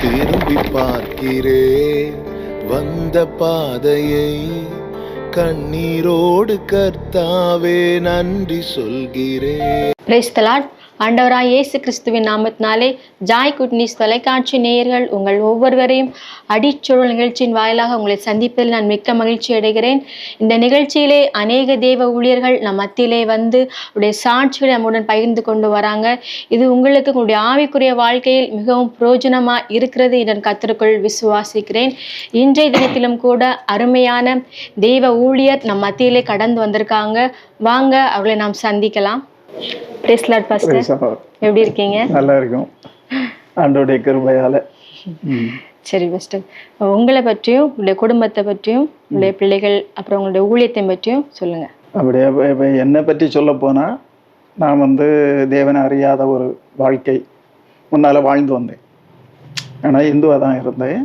திரும்பி பார்க்கிறேன் வந்த பாதையை, கண்ணீரோடு கர்த்தாவே நன்றி சொல்கிறேன். Praise the Lord. ஆண்டவராய் இயேசு கிறிஸ்துவின் நாமத்தினாலே ஜாய் குட் நியூஸ் தொலைக்காட்சி நேயர்கள் உங்கள் ஒவ்வொருவரையும் அடிச்சொல் நிகழ்ச்சியின் வாயிலாக உங்களை சந்திப்பதில் நான் மிக்க மகிழ்ச்சி அடைகிறேன். இந்த நிகழ்ச்சியிலே அநேக தேவ ஊழியர்கள் நம் மத்தியிலே வந்து உடைய சாட்சிகளை நம்முடன் பகிர்ந்து கொண்டு வராங்க. இது உங்களுக்கு உங்களுடைய ஆவிக்குரிய வாழ்க்கையில் மிகவும் பிரயோஜனமாக இருக்கிறது என்று கர்த்தருக்குள் விசுவாசிக்கிறேன். இன்றைய தினத்திலும் கூட அருமையான தேவ ஊழியர் நம் மத்தியிலே கடந்து வந்திருக்காங்க. வாங்க அவர்களை நாம் சந்திக்கலாம். எப்படி இருக்கீங்க? நல்லா இருக்கும், ஆண்டவருடைய கிருபையால. சரி பாஸ்டர், உங்களை பற்றியும் உங்களுடைய குடும்பத்தை பற்றியும் உங்களுடைய பிள்ளைகள் அப்புறம் உங்களுடைய ஊழியத்தை பற்றியும் சொல்லுங்க. அப்படியே இப்போ என்னை பற்றி சொல்ல போனால், நான் தேவனை அறியாத ஒரு வாழ்க்கை முன்னால் வாழ்ந்து வந்தேன். ஆனால் இந்துவாக தான் இருந்தேன்.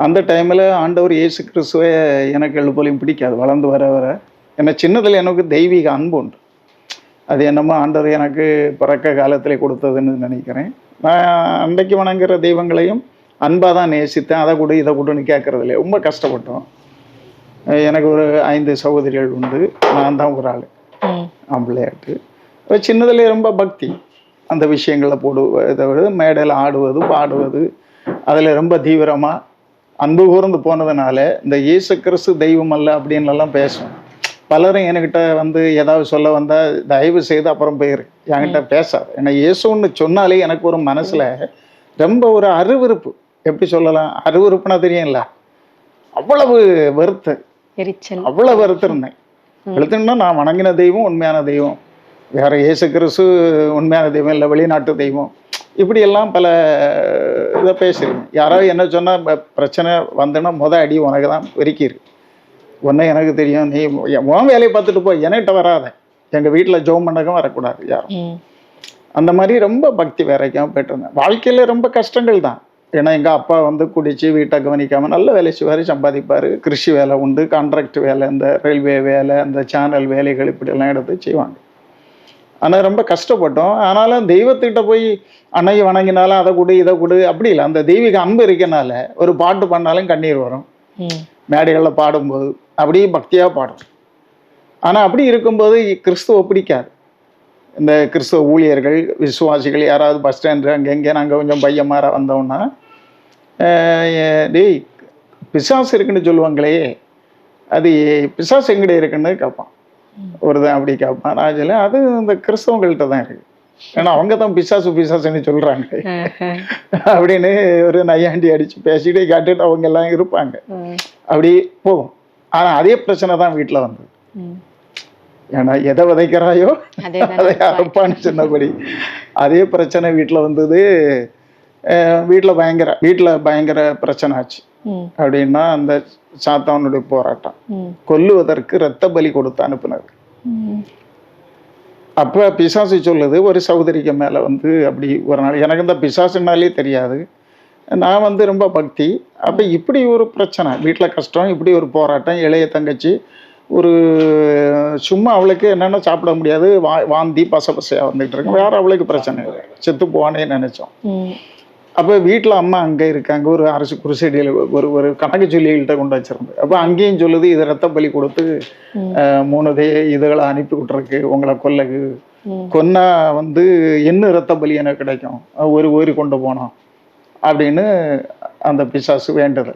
அந்த டைமில் ஆண்டவர் இயேசு கிறிஸ்துவை எனக்கு எழுப்பலையும் பிடிக்காது. வளர்ந்து வர வர ஏன்னா சின்னதில் எனக்கு தெய்வீக அன்பு உண்டு. அது என்னமோ ஆண்டவர் எனக்கு பிறக்க காலத்தில் கொடுத்ததுன்னு நினைக்கிறேன். நான் அன்றைக்கு வணங்குற தெய்வங்களையும் அன்பாக தான் நேசித்தேன். அதை கொடு இதை கொடுன்னு கேட்குறதில்ல. ரொம்ப கஷ்டப்பட்டோம். எனக்கு ஒரு 5 சகோதரிகள் உண்டு. நான் தான் ஒரு ஆள் ஆம்பிள்ளையாட்டு. சின்னதுலேயே ரொம்ப பக்தி அந்த விஷயங்களில் இதை விட மேடையில் ஆடுவது பாடுவது அதில் ரொம்ப தீவிரமாக அன்பு கூர்ந்து போனதுனால இந்த இயேசு கிறிஸ்து தெய்வம் அல்ல அப்படின்லாம் பேசுவேன். பலரும் என்கிட்ட ஏதாவது சொல்ல வந்தால் தயவு செய்து அப்புறம் போயிரு, என்கிட்ட பேசாது. ஏன்னா இயேசுன்னு சொன்னாலே எனக்கு ஒரு மனசில் ரொம்ப ஒரு அருவருப்பு. எப்படி சொல்லலாம், அருவருப்புனா தெரியும்ல, அவ்வளவு வெறுத்து அவ்வளோ வெறுத்திருந்தேன். வெறுத்துன்னா நான் வணங்கின தெய்வம் உண்மையான தெய்வம், வேற இயேசு கிறிஸ்து உண்மையான தெய்வம் இல்லை, வெளிநாட்டு தெய்வம், இப்படியெல்லாம் பல இதை பேசுறீங்க. யாராவது என்ன சொன்னால் பிரச்சனை வந்துன்னா அடி உனக்கு தான் வெறுக்கிரு. ஒன்றே எனக்கு தெரியும், நீ உன் வேலையை பார்த்துட்டு போ, என்கிட்ட வராத, எங்கள் வீட்டில் ஜோம் பண்ணவும் வரக்கூடாது யாரும். அந்த மாதிரி ரொம்ப பக்தி வேறைக்காமல் போய்ட்டுருந்தேன். வாழ்க்கையில் ரொம்ப கஷ்டங்கள் தான். ஏன்னா எங்கள் அப்பா குடிச்சு வீட்டை கவனிக்காமல் நல்ல வேலை செய்வார், சம்பாதிப்பார். கிருஷி வேலை உண்டு, கான்ட்ராக்ட் வேலை, இந்த ரயில்வே வேலை, இந்த சேனல் வேலைகள் இப்படியெல்லாம் எடுத்து செய்வாங்க. ஆனால் ரொம்ப கஷ்டப்பட்டோம். ஆனாலும் தெய்வத்திட்ட போய் அன்னைக்கு வணங்கினாலும் அதை கொடு இதை கொடு அப்படி இல்லை. அந்த தெய்வீக அன்பு இருக்கனால ஒரு பாட்டு பண்ணாலும் கண்ணீர் வரும். மேடைகளில் பாடும்போது அப்படியே பக்தியாக பாடும். ஆனால் அப்படி இருக்கும்போது கிறிஸ்துவ பிடிக்காது. இந்த கிறிஸ்துவ ஊழியர்கள் விசுவாசிகள் யாராவது பஸ் ஸ்டாண்டு அங்கே நாங்கள் கொஞ்சம் பையமாற வந்தோம்னா, டேய் பிசாசு இருக்குன்னு சொல்லுவாங்களே, அது பிசாசு எங்கடே இருக்குன்னு கேட்பான். ஒருதான் அப்படி கேட்பான். நான் சொல்ல அது இந்த கிறிஸ்தவங்கள்ட்ட தான் இருக்குது, ஏன்னா அவங்க தான் பிசாசுன்னு சொல்கிறாங்க அப்படின்னு ஒரு நையாண்டி அடித்து பேசிட்டு கேட்டுட்டு அவங்க எல்லாம் இருப்பாங்க. அப்படி போகும். ஆனால் அதே பிரச்சனை தான் வீட்டில் வந்தது. ஏன்னா எதை விதைக்கிறாயோ அதை அறுப்பான்னு சொன்னபடி அதே பிரச்சனை வீட்டில் வந்தது. வீட்டில் பயங்கர பிரச்சனை ஆச்சு. அப்படின்னா அந்த சாத்தானுடைய போராட்டம், கொல்லுவதற்கு இரத்த பலி கொடுத்து அனுப்புனது. அப்போ பிசாசு சொல்லுது, ஒரு சகோதரிக்கு மேலே அப்படி ஒரு நாள் எனக்கு இந்த பிசாசுனாலே தெரியாது. நான் ரொம்ப பக்தி. அப்போ இப்படி ஒரு பிரச்சனை வீட்டில் கஷ்டம், இப்படி ஒரு போராட்டம். இளைய தங்கச்சி ஒரு சும்மா அவளுக்கு என்னென்ன சாப்பிட முடியாது, வாந்தி பசையாக வந்துகிட்டு இருக்கு. வேற அவளுக்கு பிரச்சனை இல்லை, செத்து போவானே நினைச்சோம். அப்போ வீட்டில் அம்மா அங்கே இருக்காங்க, ஒரு அரசு குருசடியில் ஒரு கணக்கு சொல்லிகிட்ட கொண்டு வச்சிருந்து. அப்போ அங்கேயும் சொல்லுது, இது ரத்த பலி கொடுத்து 3 இதுகளை அனுப்பி விட்டுருக்கு உங்களை கொல்லகு, கொன்னா என்ன ரத்த பலி எனக்கு கிடைக்கும், ஒரு கொண்டு போனோம் அப்படின்னு அந்த பிசாசு வேண்டது.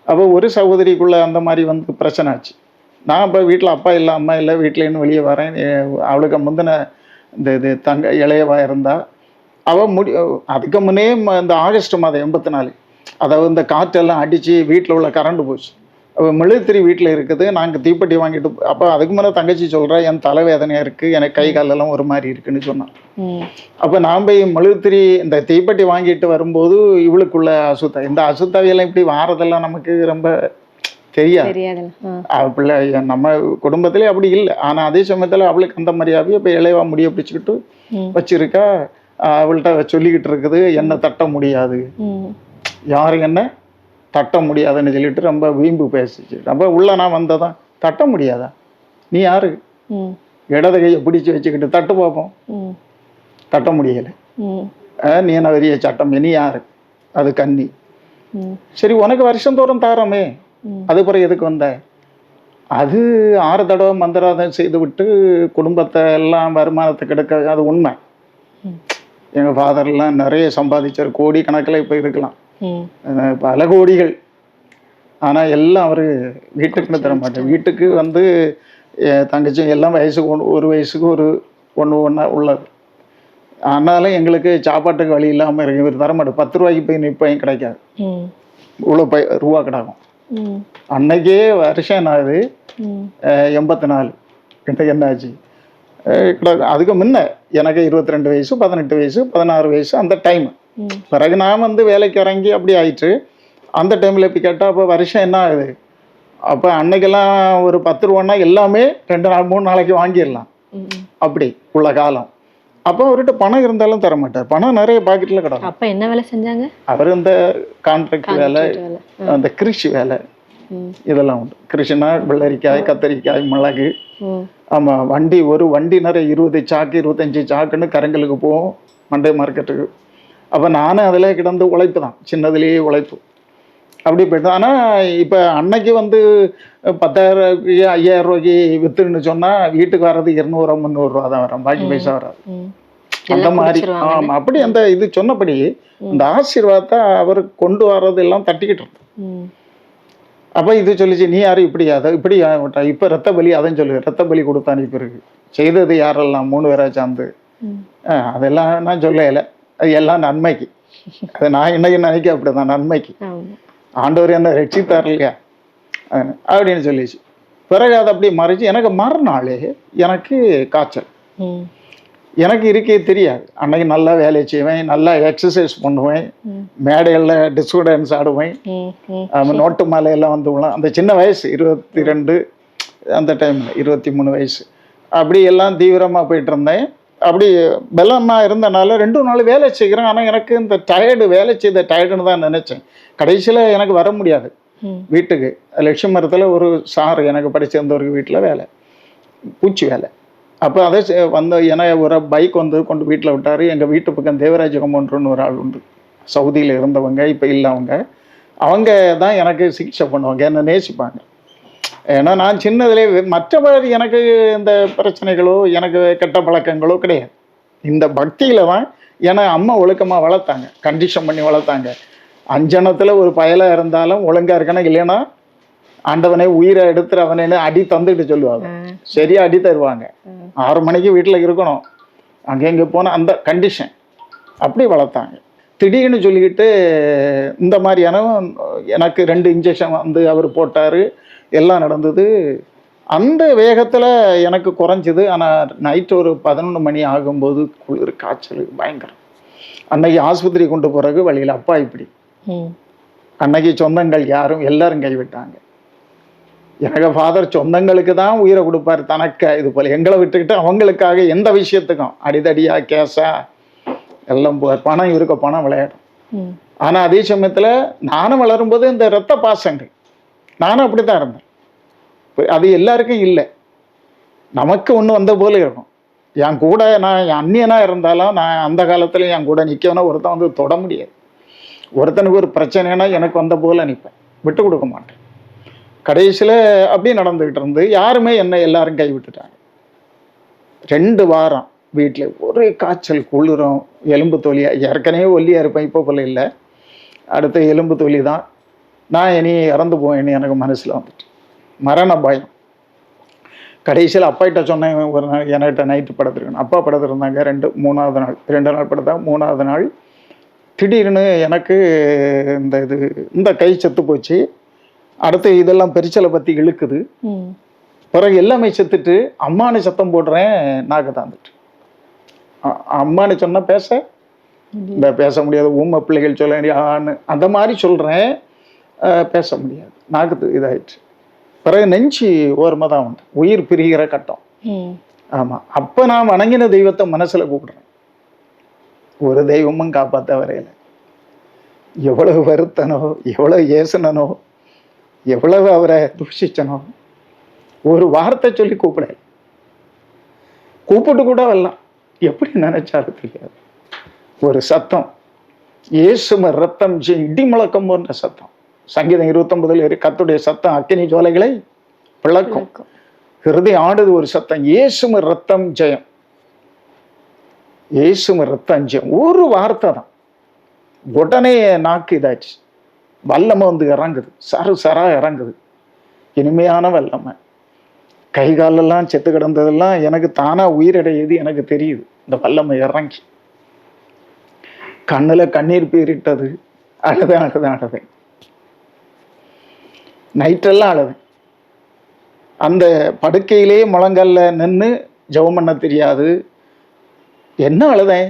அப்போ ஒரு சகோதரிக்குள்ள அந்த மாதிரி பிரச்சனை ஆச்சு. நான் இப்போ வீட்டில் அப்பா இல்லை அம்மா இல்லை, வீட்டிலேருந்து வெளியே வரேன். அவளுக்கு முந்தின இது இளையவா இருந்தா, அவள் அதுக்கு முன்னே இந்த ஆகஸ்ட் மாதம் 84 அதாவது இந்த காற்றெல்லாம் அடித்து வீட்டில் உள்ள கரண்ட் போச்சு. அவள் மெழுகுத்திரி வீட்டில் இருக்குது. நாங்கள் தீப்பெட்டி வாங்கிட்டு, அப்போ அதுக்கு முன்னே தங்கச்சி சொல்கிறா, என் தலைவேதனையாக இருக்குது, எனக்கு கை காலெல்லாம் ஒரு மாதிரி இருக்குன்னு சொன்னான். அப்போ நான் போய் மெழுகுத்திரி இந்த தீப்பெட்டி வாங்கிட்டு வரும்போது இவளுக்குள்ள இந்த அசுத்தாவியெல்லாம் இப்படி வாரதெல்லாம் நமக்கு ரொம்ப தெரியாது. பிள்ளை நம்ம குடும்பத்திலே அப்படி இல்லை. ஆனால் அதே சமயத்தில் அவளுக்கு அந்த மாதிரியாவே இப்போ இளையவா முடிய பிடிச்சிக்கிட்டு வச்சிருக்கா. அவள்கிட்ட சொல்லிக்கிட்டு இருக்குது, என்ன தட்ட முடியாது, யாரும் என்ன தட்ட முடியாதுன்னு சொல்லிட்டு ரொம்ப வீம்பு பேசிச்சு. ரொம்ப உள்ள நான் வந்ததான், தட்ட முடியாதா, நீ யாரு, இடது கையை பிடிச்சி வச்சுக்கிட்டு தட்டு பார்ப்போம், தட்ட முடியலை, நீ என்ன பெரிய சட்டம், நீ யாரு அது கன்னி. ம். சரி உனக்கு வருஷந்தோறும் தாரமே, அது பிறகு எதுக்கு வந்த? அது 6 தடவை மந்திராதம் செய்து விட்டு குடும்பத்தை எல்லாம் வருமானத்துக்கு எடுக்க, அது உண்மை. ம். எங்கள் ஃபாதர்லாம் நிறைய சம்பாதிச்சார், கோடி கணக்கில் இப்போ இருக்கலாம், ம். பல கோடிகள். ஆனால் எல்லாம் அவர் வீட்டுக்குன்னு தர மாட்டேன். வீட்டுக்கு வந்து தங்கச்சி எல்லாம் வயசுக்கு ஒரு வயசுக்கு ஒன்று ஒன்றா உள்ளது. ஆனாலும் எங்களுக்கு சாப்பாட்டுக்கு வழி இல்லாமல் இருக்கு. இவர் தரமாட்டேன். 10 ரூபாய்க்கு போய் நிற்பையும் கிடைக்காது, இவ்வளோ ரூபா கிடக்கும். அன்னைக்கே வருஷம் என்ன ஆகுது, 84. கிட்ட என்ன ஆச்சு கிடக்கும். அதுக்கு முன்ன எனக்கு 22 வயசு, 18 வயசு, 16 வயசு அந்த டைம். பிறகு நான் வந்து வேலைக்கு இறங்கி அப்படி ஆயிட்டு அந்த டைமில் இப்போ கேட்டால் அப்போ வருஷம் என்ன ஆகுது. அப்போ அன்னைக்கெல்லாம் ஒரு 10 ரூபான்னா எல்லாமே 2 நாள் 3 நாளைக்கு வாங்கிடலாம், அப்படி உள்ள காலம். அப்போ அவர்கிட்ட பணம் இருந்தாலும் தர மாட்டார். பணம் நிறைய பாக்கெட்டில் கிடக்கும். அப்போ என்ன வேலை செஞ்சாங்க அவர்? இந்த கான்ட்ராக்ட் வேலை, அந்த கிருஷி வேலை, இதெல்லாம் உண்டு. கிருஷினா வெள்ளரிக்காய், கத்தரிக்காய், மிளகு. ஆமாம், வண்டி ஒரு வண்டி நிறைய 20 சாக்கு 25 சாக்குன்னு கரங்களுக்கு போகும் மண்டே மார்க்கெட்டுக்கு. அப்போ நானும் அதில் கிடந்து உழைப்பு தான், சின்னதுலேயே உழைப்பு அப்படி போய்ட்டு. ஆனால் இப்போ அன்னைக்கு வந்து 10,000 5,000 ரூபாய்க்கு விற்றுன்னு சொன்னால் வீட்டுக்கு வர்றது 200 300 ரூபா தான் வரும், பாக்கி பைசா வராது. அந்த மாதிரி. ஆமாம், அப்படி அந்த இது சொன்னபடி அந்த ஆசீர்வாதத்தை அவர் கொண்டு வர்றது எல்லாம் தட்டிக்கிட்டு இருந்தோம். அப்போ இது சொல்லிச்சு, நீ யாரும் இப்படி அதை இப்படி இப்போ ரத்த பலி, அதையும் சொல்லு, ரத்த பலி கொடுத்தா அனுப்பி இருக்கு. செய்தது யாரெல்லாம் 3 பேரா சார்ந்து, அதெல்லாம் நான் சொல்லலை. அது எல்லாம் நன்மைக்கு. அது நான் இன்னைக்கு நினைக்க அப்படிதான், நன்மைக்கு. ஆண்டவர் என்ன ரட்சித்தார் இல்லையா அப்படின்னு சொல்லிச்சு. பிறகு அதை அப்படி மறைச்சு எனக்கு மறுநாளே எனக்கு காய்ச்சல். எனக்கு இருக்கே தெரியாது. அன்னைக்கு நல்லா வேலை செய்வேன், நல்லா எக்ஸசைஸ் பண்ணுவேன், மேடைகளில் டிஸ்கோ டான்ஸ் ஆடுவேன், நோட்டு மாலையெல்லாம் வந்து அந்த சின்ன வயசு 22 அந்த டைமில் 23 வயசு அப்படி எல்லாம் தீவிரமாக போயிட்டு இருந்தேன். அப்படி பலமாக இருந்தனால 2 நாள் வேலை செய்கிறேன். ஆனால் எனக்கு இந்த டயர்டு, வேலை செய்த டயர்டுன்னு தான் நினச்சேன். கடைசியில் எனக்கு வர முடியாது வீட்டுக்கு. லட்சுமி மரத்தில் ஒரு சார் எனக்கு படிச்சிருந்தவருக்கு வீட்டில் வேலை, பூச்சி வேலை. அப்போ அதை ஒரு பைக் வந்து கொண்டு வீட்டில் விட்டார். எங்கள் வீட்டு பக்கம் தேவராஜ கம்பவுண்டர்னு ஒரு ஆள் உண்டு, சவுதியில் இருந்தவங்க, இப்போ இல்லவங்க. அவங்க தான் எனக்கு சிகிச்சை பண்ணுவாங்க, என்னை நேசிப்பாங்க. ஏன்னா நான் சின்னதுலேயே மற்றபடி எனக்கு இந்த பிரச்சனைகளோ எனக்கு கெட்ட பழக்கங்களோ கிடையாது. இந்த பக்தியில் தான். ஏன்னா அம்மா ஒழுக்கமாக வளர்த்தாங்க, கண்டிஷன் பண்ணி வளர்த்தாங்க. அஞ்சனத்தில் ஒரு பயலாக இருந்தாலும் ஒழுங்காக இருக்கணும், இல்லைன்னா ஆண்டவனே உயிரை எடுத்துட்டு அவனே அடி தந்துட்டு சொல்லுவாங்க. சரியா அடி தருவாங்க. 6 மணிக்கு வீட்டில் இருக்கணும், அங்கே இங்கே போனால் அந்த கண்டிஷன் அப்படி வளர்த்தாங்க. திடீர்னு சொல்லிக்கிட்டு இந்த மாதிரியான எனக்கு 2 இன்ஜெக்ஷன் வந்து அவர் போட்டார், எல்லாம் நடந்தது. அந்த வேகத்தில் எனக்கு குறைஞ்சிது. ஆனால் நைட்டு ஒரு 11 மணி ஆகும்போது குளிர், காய்ச்சல் பயங்கரம். அன்னைக்கு ஆஸ்பத்திரி கொண்டு போகிறக்கு வழியில் அப்பா இப்படி. அன்னைக்கு சொந்தங்கள் யாரும் எல்லாரும் கைவிட்டாங்க. எனக்கு ஃபாதர் சொந்தங்களுக்கு தான் உயிரை கொடுப்பார், தனக்கு இது போல் எங்களை விட்டுக்கிட்டு அவங்களுக்காக எந்த விஷயத்துக்கும் அடிதடியா கேஸா எல்லாம் போவார். பணம் இருக்க பணம் விளையாடும். ஆனால் அதே சமயத்தில் நானும் வளரும்போது இந்த இரத்த பாசங்கள், நானும் அப்படி தான் இருந்தேன். அது எல்லாருக்கும் இல்லை, நமக்கு ஒன்று வந்த போல இருக்கும். என் கூட நான் என் அந்நியனாக இருந்தாலும் நான் அந்த காலத்தில் என் கூட நிற்கனா ஒருத்தன் வந்து தொட முடியாது. ஒருத்தனுக்கு ஒரு பிரச்சனைனா எனக்கு வந்த போல நிற்பேன், விட்டு கொடுக்க மாட்டேன். கடைசியில் அப்படி நடந்துக்கிட்டு இருந்து யாருமே என்னை எல்லாரும் கைவிட்டுட்டாங்க. 2 வாரம் வீட்டில் ஒரே காய்ச்சல், குளிரும், எலும்பு தோலியா. ஏற்கனவே ஒல்லியாக இருப்பேன், இப்போ போல இல்லை. அடுத்த எலும்பு தோலி தான். நான் இனி இறந்து போவேன்னு எனக்கு மனசில் வந்துட்டு மரண பயம். கடைசியில் அப்பாகிட்ட சொன்னேன், ஒரு நாள் என்கிட்ட நைட்டு படுத்துருக்கணும். அப்பா படுத்துருந்தாங்க. 2 நாள் படுத்தா 3ஆவது நாள் திடீர்னு எனக்கு இந்த கை செத்து போச்சு. அடுத்து இதெல்லாம் பெரிச்சலை பற்றி இழுக்குது. பிறகு எல்லாமே செத்துட்டு அம்மானு சத்தம் போடுறேன், நாக்கு தாந்துட்டு. அம்மானு சொன்னால் பேச முடியாது. ஊமை பிள்ளைகள் சொல்ல வேண்டியான்னு அந்த மாதிரி சொல்கிறேன், பேச முடியாது. நாக்கு இதாயிடுச்சு. பிறகு நெஞ்சு ஓரமாக தான் உண்டு, உயிர் பிரிகிற கட்டம். ஆமாம், அப்போ நான் வணங்கின தெய்வத்தை மனசில் கூப்பிடுறேன். ஒரு தெய்வமும் காப்பாற்ற வரையில. எவ்வளவு வருத்தனோ, எவ்வளவு ஏசுனனோ, எவ்வளவு அவரை தூஷிச்சனோ, ஒரு வார்த்தை சொல்லி கூப்பிட்டு கூட வரலாம், எப்படி நினைச்சாலும் தெரியாது. ஒரு சத்தம், இயேசும ரத்தம் இடி முழக்கம் போன்ற சத்தம். சங்கீதம் 29 கர்த்தருடைய சத்தம் அக்கினி ஜுவாலைகளை பிளக்கும். ஹிருதயம் ஆடுது ஒரு சத்தம். இயேசும ரத்தம் ஜெயம், இயேசும ரத்தம் ஜெயம். ஒரு வார்த்தை தான், உடனே நாக்கு இதாச்சு. வல்லமை வந்து இறங்குது, சரு சரா இறங்குது. இனிமையான வல்லமை. கை காலெல்லாம் செத்து கிடந்ததெல்லாம் எனக்கு தானா உயிரடையுது, எனக்கு தெரியுது. இந்த வல்லமை இறங்கி கண்ணுல கண்ணீர் பீரிட்டது. அழுதேன் நைட்டெல்லாம் அழுதேன். அந்த படுக்கையிலே முழங்கல்ல நின்று ஜெபம் பண்ண தெரியாது. என்ன அழுதேன்,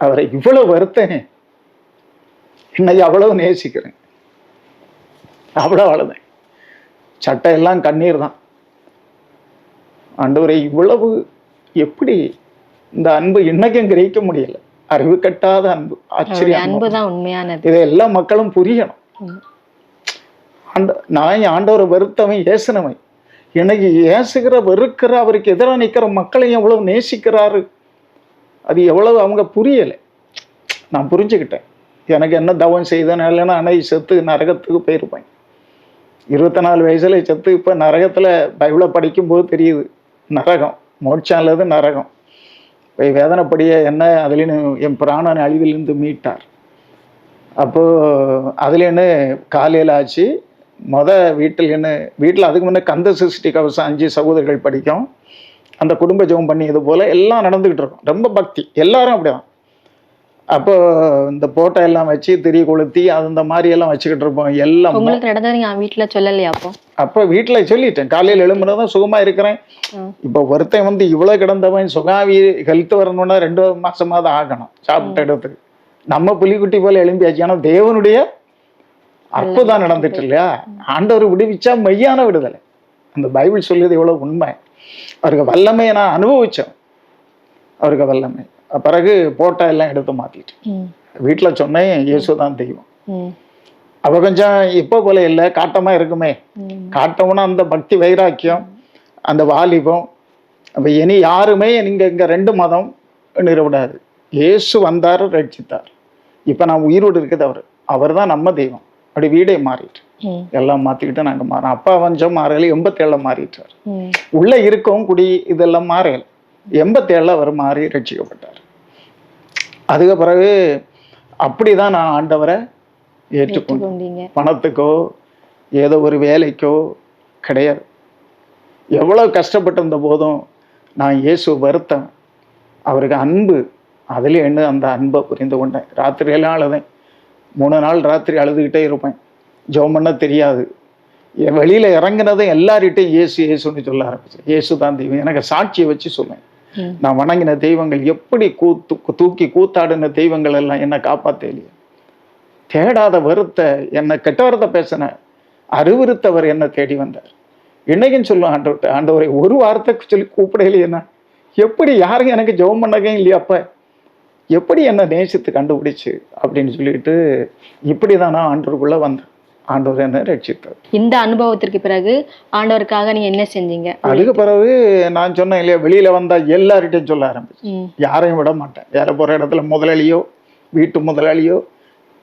அவரை இவ்வளவு வருத்தேன், இன்னைக்கு அவ்வளவு நேசிக்கிறேன், அவ்வளவு அழுதேன். சட்டையெல்லாம் கண்ணீர் தான். ஆண்டவரை இவ்வளவு எப்படி இந்த அன்பு இன்னைக்கும் கிரகிக்க முடியல. அறிவு கட்டாத அன்பு, ஆச்சரியம். அன்புதான் உண்மையானது. இதை எல்லா மக்களும் புரியணும். நான் ஆண்டவரை வெறுத்தவன், ஏசுனவன். இன்னைக்கு ஏசுகிற வெறுக்கிற அவருக்கு எதிராக நிற்கிற மக்களையும் எவ்வளவு நேசிக்கிறாரு, அது எவ்வளவு அவங்க புரியலை. நான் புரிஞ்சுக்கிட்டேன். எனக்கு என்ன தவம் செய்தேன்னு இல்லைன்னா அன்னைக்கு செத்து நரகத்துக்கு போயிருப்பேன். 24 வயசுல செத்து இப்போ நரகத்தில் பைபிளை படிக்கும்போது தெரியுது, நரகம் மோட்சம் அல்லது நரகம். போய் வேதனைப்படிய என்ன அதுலேன்னு என் பிராணன் அழிவிலிருந்து மீட்டார். அப்போது அதுலேன்னு காலையில் ஆச்சு. வீட்டில் அதுக்கு முன்னே கந்த சஷ்டி கவசம் 5 சகோதரர்கள் படிக்கும். அந்த குடும்ப ஜெபம் பண்ணியது போல் எல்லாம் நடந்துக்கிட்டு இருக்கும். ரொம்ப பக்தி, எல்லாரும் அப்படிதான். அப்போ இந்த போட்டோ எல்லாம் வச்சு திரி கொளுத்தி அந்த மாதிரி எல்லாம் வச்சுக்கிட்டு இருப்போம். எல்லாம் உங்களுக்கு நடந்தது வீட்டுல சொல்லலையா? அப்போ வீட்டுல சொல்லிட்டேன். காலையில் எழும்புனதான் சுகமா இருக்கிறேன். இப்போ ஒருத்தன் வந்து இவ்வளவு கிடந்தவன் சுகாவி ஹெல்த் வரணும்னா 2 மாசமா தான் ஆகணும் சாப்பிட்ட இடத்துக்கு. நம்ம புலிக்குட்டி போல எழும்பியாச்சு. ஆனா தேவனுடைய அற்புதம் நடந்துட்டு இல்லையா? ஆண்டவர் விடுவிச்சா மெய்யான விடுதலை. அந்த பைபிள் சொல்லியது எவ்வளவு உண்மை. அவருக்கு வல்லமையை நான் அனுபவிச்சேன். அவருக்கு வல்லமை. பிறகு போட்டோ எல்லாம் எடுத்து மாத்திட்டேன். வீட்டுல சொன்னேன், இயேசுதான் தெய்வம். அவ கொஞ்சம் இப்போ போல இல்லை, காட்டமா இருக்குமே. காட்டம்னா அந்த பக்தி வைராக்கியம், அந்த வாலிபம். அப்ப இனி யாருமே நீங்க இங்க 2 மதம் நிறுவிடாது. இயேசு வந்தாரு, ரட்சித்தார். இப்ப நான் உயிரோடு இருக்குது அவர் தான் நம்ம தெய்வம். அப்படி வீடே மாறிட்டு எல்லாம் மாத்திக்கிட்டு நாங்க மாறோம். அப்பா கொஞ்சம் மாறல, 87 மாறிட்டார். உள்ள இருக்கவும் குடி இதெல்லாம் மாறல. 87 அவர் மாறி ரட்சிக்கப்பட்டார். அதுக்கு பிறகு அப்படிதான் நான் ஆண்டவரை ஏற்றுக்கொண்டேன். பணத்துக்கோ ஏதோ ஒரு வேலைக்கோ கிடையாது. எவ்வளவு கஷ்டப்பட்டிருந்த போதும் நான் இயேசு வருத்தேன். அவருக்கு அன்பு, அதுல என்ன அந்த அன்பை புரிந்து கொண்டேன். ராத்திரியெல்லாம் அழுதேன். 3 நாள் ராத்திரி அழுதுகிட்டே இருப்பேன். ஜெபம் பண்ண தெரியாது. வெளியில இறங்கினதும் எல்லார்கிட்டையும் இயேசு இயேசுன்னு சொல்ல ஆரம்பிச்சேன். இயேசு தான் தெய்வம். எனக்கு சாட்சியை வச்சு சொல்லுவேன். நான் வணங்கின தெய்வங்கள் எப்படி தூக்கி கூத்தாடின தெய்வங்கள் எல்லாம் என்னை காப்பாத்தலையே. தேடாத வருத்த என்னை கெட்ட வார்த்தை பேசின அறிவுறுத்தவர் என்ன தேடி வந்தார். இன்னைக்குன்னு சொல்லுவேன் ஆண்டவர்கிட்ட, ஆண்டவரை ஒரு வார்த்தைக்கு சொல்லி கூப்பிடலையேன்னா எப்படி யாருங்க எனக்கு ஜெபம் பண்ணவே இல்லையா, அப்ப எப்படி என்ன நேசித்து கண்டுபிடிச்சு அப்படின்னு சொல்லிட்டு இப்படிதான் நான் ஆண்டவருக்குள்ள வந்தேன். ஆண்டவர் என்ன ரட்சித்தார். இந்த அனுபவத்திற்கு பிறகு ஆண்டவருக்காக நீங்க என்ன செஞ்சீங்க? அதுக்கு பிறகு நான் சொன்னேன் இல்லையா, வெளியில வந்தா எல்லார்கிட்டையும் சொல்ல ஆரம்பிச்சு. யாரையும் விட மாட்டேன். வேற போற இடத்துல முதலாளியோ வீட்டு முதலாளியோ,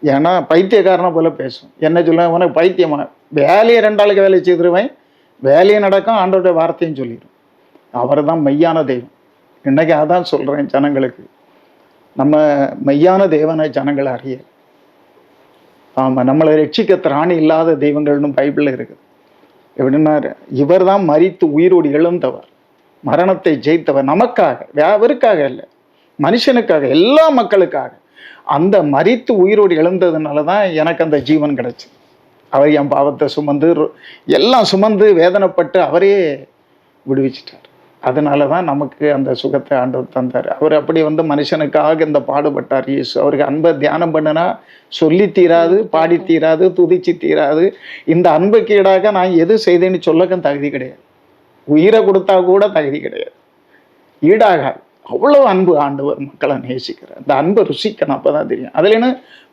ஏன்னா பைத்தியக்காரனை போல பேசும். என்ன சொல்லுவேன், உனக்கு பைத்தியமா, வேலையை 2 ஆளுக்கு வேலையை செய்திருவேன். வேலையை நடக்கும், ஆண்டோடைய வார்த்தையும் சொல்லிடும். அவர் தான் மெய்யான தெய்வம். இன்னைக்கு அதான் சொல்றேன் ஜனங்களுக்கு, நம்ம மெய்யான தேவனை ஜனங்களை அறிய. ஆமா, நம்மளை ரட்சிக்க திராணி இல்லாத தெய்வங்கள்னு பைபிள்ல இருக்குது. எப்படின்னா, இவர் தான் மரித்து உயிரோடு எழுந்தவர், மரணத்தை ஜெயித்தவர். நமக்காக, அவருக்காக இல்லை, மனுஷனுக்காக, எல்லா மக்களுக்காக. அந்த மரித்து உயிரோடு எழுந்ததுனாலதான் எனக்கு அந்த ஜீவன் கிடைச்சு. அவர் என் பாவத்தை சுமந்து எல்லாம் சுமந்து வேதனைப்பட்டு அவரே விடுவிச்சிட்டார். அதனாலதான் நமக்கு அந்த சுகத்தை ஆண்டவர் தந்தார். அவர் அப்படி வந்து மனுஷனுக்காக இந்த பாடுபட்டார் இயேசு. அவருக்கு அன்பை தியானம் பண்ணுனா சொல்லி தீராது, பாடி தீராது, துதிச்சு தீராது. இந்த அன்புக்கு ஈடாக நான் எது செய்தேன்னு சொல்லக்கும் தகுதி கிடையாது. உயிரை கொடுத்தா கூட தகுதி கிடையாது, ஈடாகாது. அவ்வளவு அன்பு ஆண்டவர் மக்களை நேசிக்கிறார். இந்த அன்பை ருசிக்கணும், அப்பதான் தெரியும். அதுலன்னு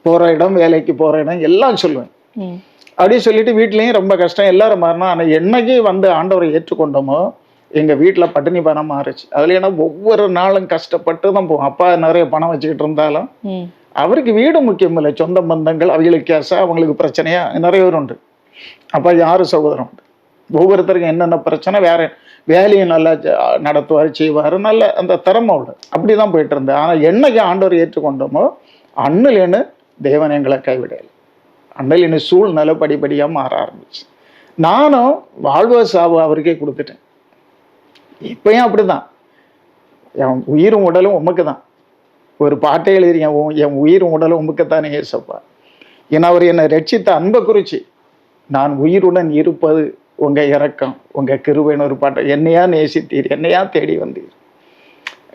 போற இடம், வேலைக்கு போற இடம் எல்லாம் சொல்லுவேன். அப்படி சொல்லிட்டு வீட்லயும் ரொம்ப கஷ்டம், எல்லாரும் மாறினா. ஆனா என்னைக்கு வந்து ஆண்டவரை ஏற்றுக்கொண்டோமோ எங்க வீட்டுல பட்டினி பணம் மாறுச்சு. அதுல ஏன்னா ஒவ்வொரு நாளும் கஷ்டப்பட்டு தான் போவோம். அப்பா நிறைய பணம் வச்சுக்கிட்டு இருந்தாலும் அவருக்கு வீடு முக்கியம் இல்லை, சொந்த பந்தங்கள் அவங்களுக்கு கேசா, அவங்களுக்கு பிரச்சனையா நிறைய பேர் உண்டு. அப்போ யார் சகோதரம் உண்டு, ஒவ்வொருத்தருக்கும் என்னென்ன பிரச்சனை, வேற வேலையும் நல்லா நடத்துவார் செய்வார், நல்ல அந்த திறமை உண்டு. அப்படி தான் போயிட்டு இருந்தேன். ஆனால் என்னைக்கு ஆண்டவர் ஏற்றுக்கொண்டோமோ அண்ணிலேன்னு தேவன் எங்களை கைவிடலை. அண்ணிலேன்னு சூழ்நிலை படிப்படியாக மாற ஆரம்பிச்சு. நானும் வாழ்வ சாவு அவருக்கே கொடுத்துட்டேன். இப்பயும் அப்படிதான், என் உயிரும் உடலும் உமக்கு தான். ஒரு பாட்டை எழுதிருக்கேன், என் உயிரும் உடலும் உமக்குத்தானே ஏசப்பா. ஏன்னா அவர் என்னை ரட்சித்த அன்பை குறிச்சு, நான் உயிருடன் இருப்பது உங்க இரக்கம் உங்க கிருபைன்னு ஒரு பாட்டை, என்னையா நேசித்தீர், என்னையா தேடி வந்தீர்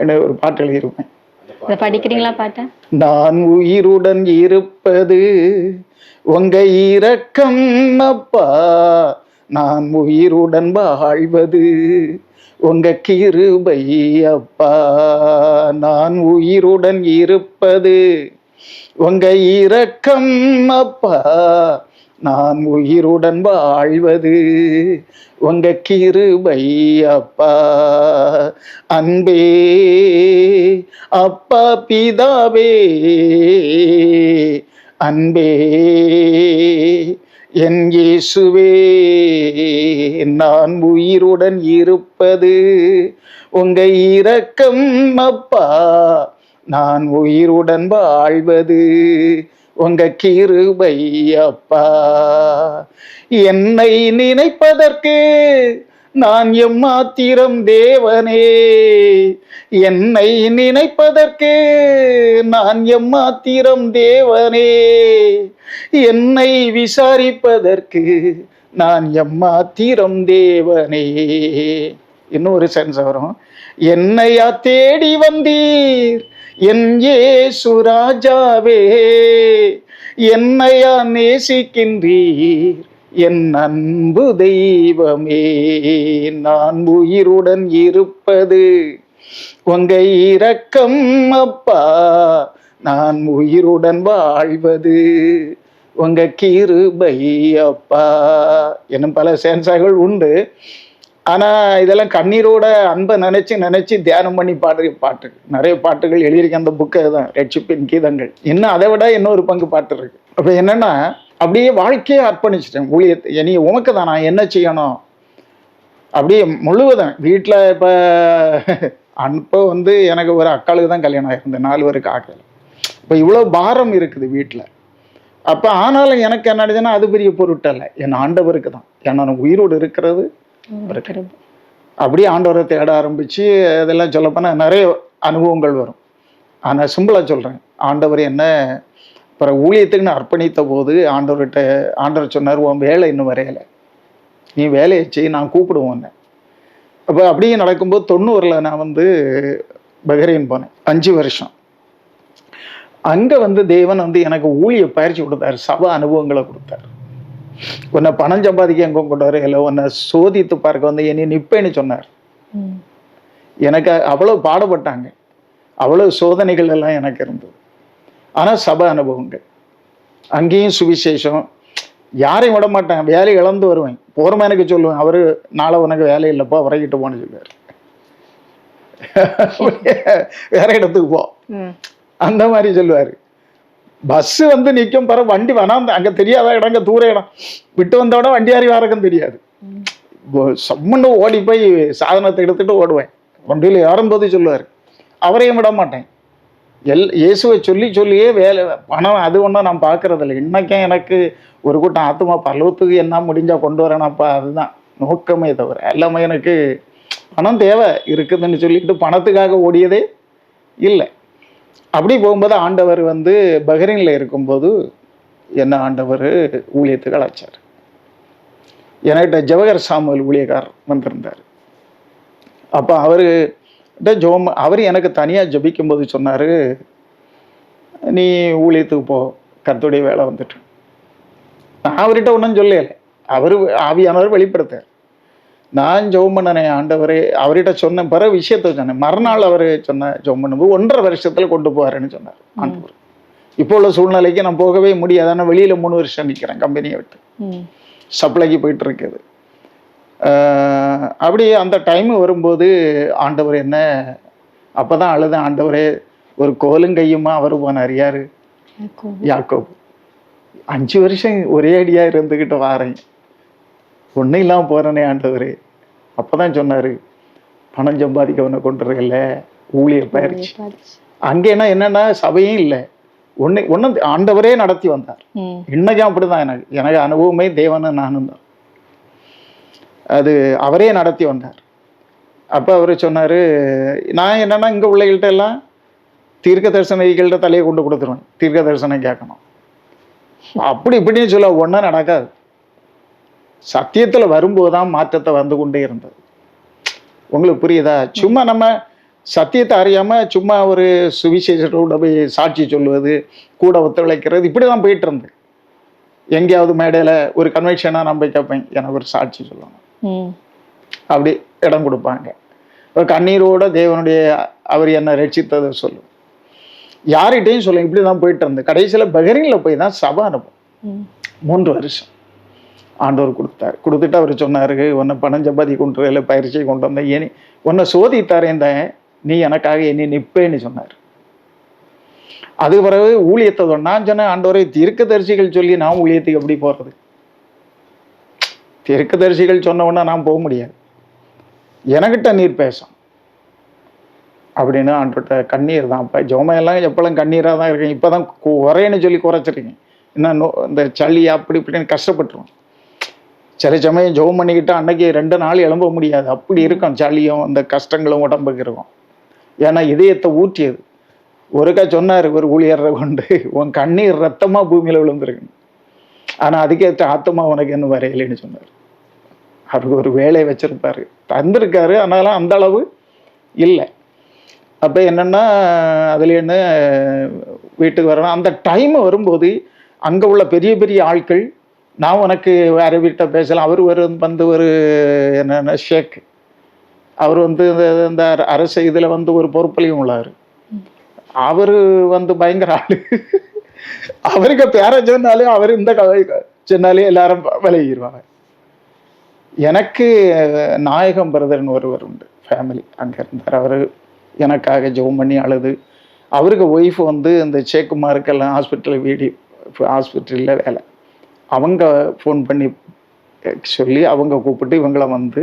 என்ன ஒரு பாட்டு எழுதியிருப்பேன். படிக்கிறீங்களா பாட்ட? நான் உயிருடன் இருப்பது உங்க இரக்கம் அப்பா, நான் உயிருடன் வாழ்வது உங்க கிருபை அப்பா, நான் உயிருடன் இருப்பது உங்க இரக்கம் அப்பா, நான் உயிருடன் வாழ்வது உங்க கிருபை அப்பா. அன்பே அப்பா பிதாவே, அன்பே என் இயேசுவே, நான் உயிருடன் இருப்பது உங்க இரக்கம் அப்பா, நான் உயிருடன் வாழ்வது உங்க கிருபை அப்பா. என்னை நினைப்பதற்கு நான் எம்மாத்திரம் தேவனே, என்னை நினைப்பதற்கு நான் எம்மாத்திரம் தேவனே, என்னை விசாரிப்பதற்கு நான் எம்மாத்திரம் தேவனே. இன்னொரு சென்ஸ் வரும், என்னையா தேடி வந்தீர் என் இயேசு ராஜாவே, என்னையா நேசிக்கின்றீர் என் அன்பு தெய்வமே, நான் உயிருடன் இருப்பது உங்க இரக்கம் அப்பா, நான் உயிருடன் வாழ்வது உங்க கிருபை அப்பா. இன்னும் பல சென்சார்கள் உண்டு. ஆனா இதெல்லாம் கண்ணீரோட அன்பை நினைச்சு தியானம் பண்ணி பாடுற பாட்டு, நிறைய பாட்டுகள் எழுதியிருக்கேன் அந்த புக்கை தான், ரட்சிப்பின் கீதங்கள். இன்னும் அதை விட இன்னொரு பங்கு பாட்டு இருக்கு. அப்ப என்னன்னா, அப்படியே வாழ்க்கையை அர்ப்பணிச்சிட்டேன் ஊழியத்தை. இனி உமக்கு தான், நான் என்ன செய்யணும் அப்படியே முழுவதும். வீட்டில் இப்போ அப்போ எனக்கு ஒரு அக்காளுக்கு தான் கல்யாணம் ஆகிருந்தேன், 4 பேருக்கு ஆகலை. இப்போ இவ்வளோ பாரம் இருக்குது வீட்டில். அப்போ ஆனாலும் எனக்கு என்ன ஆச்சுன்னா, அது பெரிய பொருட்டல்ல, என் ஆண்டவருக்கு தான். ஏன்னா நான் உயிரோடு இருக்கிறது அப்படியே ஆண்டவரை தேட ஆரம்பிச்சு இதெல்லாம் சொல்லப்போனால் நிறைய அனுபவங்கள் வரும். ஆனால் சிம்பிளாக சொல்கிறேன், ஆண்டவர் என்ன அப்புறம் ஊழியத்துக்குன்னு அர்ப்பணித்த போது ஆண்டவர் சொன்னார், உன் வேலை இன்னும் வரையலை, நீ வேலையை செய், நான் கூப்பிடுவோம். அப்போ அப்படியே நடக்கும்போது 90 நான் பஹ்ரைன் போனேன் 5 வருஷம். அங்கே தேவன் எனக்கு ஊழிய பயிற்சி கொடுத்தாரு, சபை அனுபவங்களை கொடுத்தாரு. உன்னை பணம் சம்பாதிக்க எங்க கொண்டு வர இல்லை, உன்னை சோதித்து பார்க்க என்னை நிப்பேன்னு சொன்னார். எனக்கு அவ்வளவு பாடுபட்டாங்க, அவ்வளவு சோதனைகள் எல்லாம் எனக்கு இருந்தது. ஆனால் சபை அனுபவங்கள், அங்கேயும் சுவிசேஷம், யாரையும் விட மாட்டேன், வேலையை இழந்து வருவேன். போகிறமா எனக்கு சொல்லுவேன், அவரு நாளை உனக்கு வேலை இல்லைப்பா உறங்கிட்டு போன்னு சொல்லுவார், வேற இடத்துக்கு போ அந்த மாதிரி சொல்லுவார். பஸ் நிற்கும் பிற வண்டி வேணாம், அங்கே தெரியாத இடங்க தூர இடம் விட்டு வந்தோட வண்டியாரி வாரக்கும் தெரியாது, சம்மண்டு ஓடி போய் சாதனத்தை எடுத்துட்டு ஓடுவேன். வண்டியில் ஏறும்போது சொல்லுவார், அவரையும் விட மாட்டேன். இயேசுவை சொல்லியே வேலை பணம் அது ஒன்றும் நான் பார்க்கறதில்ல. இன்னைக்கும் எனக்கு ஒரு கூட்டம் ஆத்மா பல்லவத்துக்கு என்ன முடிஞ்சால் கொண்டு வரேனப்பா, அதுதான் நோக்கமே தவிர எல்லாமே எனக்கு பணம் தேவை இருக்குதுன்னு சொல்லிட்டு பணத்துக்காக ஓடியதே இல்லை. அப்படி போகும்போது ஆண்டவர் பஹ்ரைனில் இருக்கும்போது என்ன ஆண்டவர் ஊழியத்துக்கு அழைச்சார். என்கிட்ட ஜவஹர் சாமுவேல் ஊழியக்கார் வந்திருந்தார். அப்போ அவர் எனக்கு தனியாக ஜபிக்கும்போது சொன்னார், நீ ஊழியத்துக்கு போ, கர்த்தருடைய வேலை வந்துட்டு. நான் அவர்கிட்ட ஒன்றும் சொல்லலை, அவர் ஆவியானவர் வெளிப்படுத்தார். நான் ஜெபம் பண்ணினேன், ஆண்டவரே அவர்கிட்ட சொன்ன பிற விஷயத்த சொன்னேன். மறுநாள் அவர் சொன்ன ஜெபம் பண்ணும்போது 1.5 வருஷத்துல கொண்டு போவாருன்னு சொன்னார் ஆண்டவர். இப்போ உள்ள சூழ்நிலைக்கு நான் போகவே முடியாது, ஆனால் வெளியில 3 வருஷம் நிற்கிறேன், கம்பெனியை விட்டு சப்ளைக்கு போயிட்டு இருக்குது. அப்படி அந்த டைம் வரும்போது ஆண்டவர் என்ன அப்பதான் அழுதேன், ஆண்டவரே ஒரு கோலும் கையுமா அவர் போனார், யாரு யாக்கோபு. 5 வருஷம் ஒரே அடியா இருந்துகிட்டு வாரேன், ஒன்றும் இல்லாமல் போறேனே ஆண்டவரே. அப்பதான் சொன்னாரு, பணம் சம்பாதிக்க உன்னை கொண்டுறதில்ல, ஊழியர் பயிற்சி. அங்கேனா என்னன்னா சபையும் இல்லை, ஒன்றும் ஆண்டவரே நடத்தி வந்தார். இன்னைக்கும் அப்படிதான். எனக்கு அனுபவமே தேவனை நானும் தான். அது அவரே நடத்தி வந்தார். அப்போ அவர் சொன்னார், நான் என்னன்னா இங்கே உள்ளவங்கள்ட்ட எல்லாம் தீர்க்க தரிசனங்கள்ட்ட தலையை கொண்டு கொடுத்துருவேன், தீர்க்க தரிசனம் கேட்கணும் அப்படி இப்படின்னு சொல்ல ஒன்றும் நடக்காது. சத்தியத்தில் வரும்போது தான் மாற்றத்தை வந்து கொண்டே இருந்தது. உங்களுக்கு புரியுதா? சும்மா நம்ம சத்தியத்தை அறியாமல் சும்மா ஒரு சுவிசேஷத்தோட போய் சாட்சி சொல்லுவது, கூட ஒத்துழைக்கிறது, இப்படி தான் போயிட்டு இருந்தது. எங்கேயாவது மேடையில் ஒரு கன்வென்ஷனாக நான் போய் கேட்பேன், எனக்கு ஒரு சாட்சி சொல்லணும், அப்படி இடம் கொடுப்பாங்க. ஒரு கண்ணீரோட தேவனுடைய அவர் என்னை ரட்சித்ததை சொல்லும், யார்கிட்டையும் சொல்லுங்க. இப்படி தான் போயிட்டு இருந்தது. கடைசியில் பஹ்ரைனில் போய் தான் சபை அனுபவம். 3 வருஷம் ஆண்டவர் கொடுத்தார். கொடுத்துட்டு அவர் சொன்னார், உன்னை பணம் சம்பாதி கொண்டு இல்லை பயிற்சியை கொண்டு வந்தேன், ஏனி உன்னை சோதித்தாரேன் தான், நீ எனக்காக என்னை நிற்பேன்னு சொன்னார். அது பிறகு ஊழியத்தை நான் சொன்னேன், ஆண்டவரை தீர்க்கதரிசிகள் சொல்லி நான் ஊழியத்துக்கு எப்படி போகிறது? தீர்க்கதரிசிகள் சொன்ன உடனே நான் போக முடியாது, எனக்கிட்ட நீர் பேசும் அப்படின்னு ஆண்டோட்ட. கண்ணீர் தான். இப்போ ஜோமையெல்லாம் எப்பெல்லாம் கண்ணீராக தான் இருக்கேன். இப்போ தான் குறைன்னு சொல்லி குறைச்சிருக்கேன். இன்னும் இந்த சளி அப்படி இப்படின்னு கஷ்டப்பட்டுருவோம். சில சமயம் ஜோம் பண்ணிக்கிட்டு அன்னைக்கு 2 நாள் எழும்ப முடியாது, அப்படி இருக்கும். சளியும் அந்த கஷ்டங்களும் உடம்புக்கு இருக்கும். ஏன்னா இதயத்தை ஊற்றியது. ஒருக்கா சொன்னார் ஒரு ஊழியரை கொண்டு, உன் கண்ணீர் ரத்தமாக பூமியில் விழுந்துருக்கு, ஆனால் அதுக்கேற்ற ஆத்மா உனக்கு என்ன வரையலைன்னு சொன்னார். அவருக்கு ஒரு வேலையை வச்சிருப்பாரு, தந்திருக்காரு, ஆனாலும் அந்த அளவு இல்லை. அப்போ என்னென்னா அதில் என்ன வீட்டுக்கு வரணும். அந்த டைம் வரும்போது அங்கே உள்ள பெரிய பெரிய ஆட்கள், நான் உனக்கு வேறு வீட்டை பேசலாம், அவர் வந்து ஒரு என்னென்ன ஷேக், அவர் வந்து இந்த அரசு இதில் வந்து ஒரு பொறுப்புலையும் உள்ளார். அவர் வந்து பயங்கர ஆள். அவருக்கு பேர சொன்னாலே அவர் இந்த சொன்னாலே எல்லாரும் விலகிடுவாங்க. எனக்கு நாயகம் பிரதர்னு ஒருவர் உண்டு, ஃபேமிலி அங்கே இருந்தார். அவர் எனக்காக ஜெபம் பண்ணி அழுது. அவருக்கு ஒய்ஃப் வந்து இந்த சேக்குமாருக்கெல்லாம் ஹாஸ்பிட்டலில் வேலை. அவங்க ஃபோன் பண்ணி சொல்லி அவங்க கூப்பிட்டு இவங்களை வந்து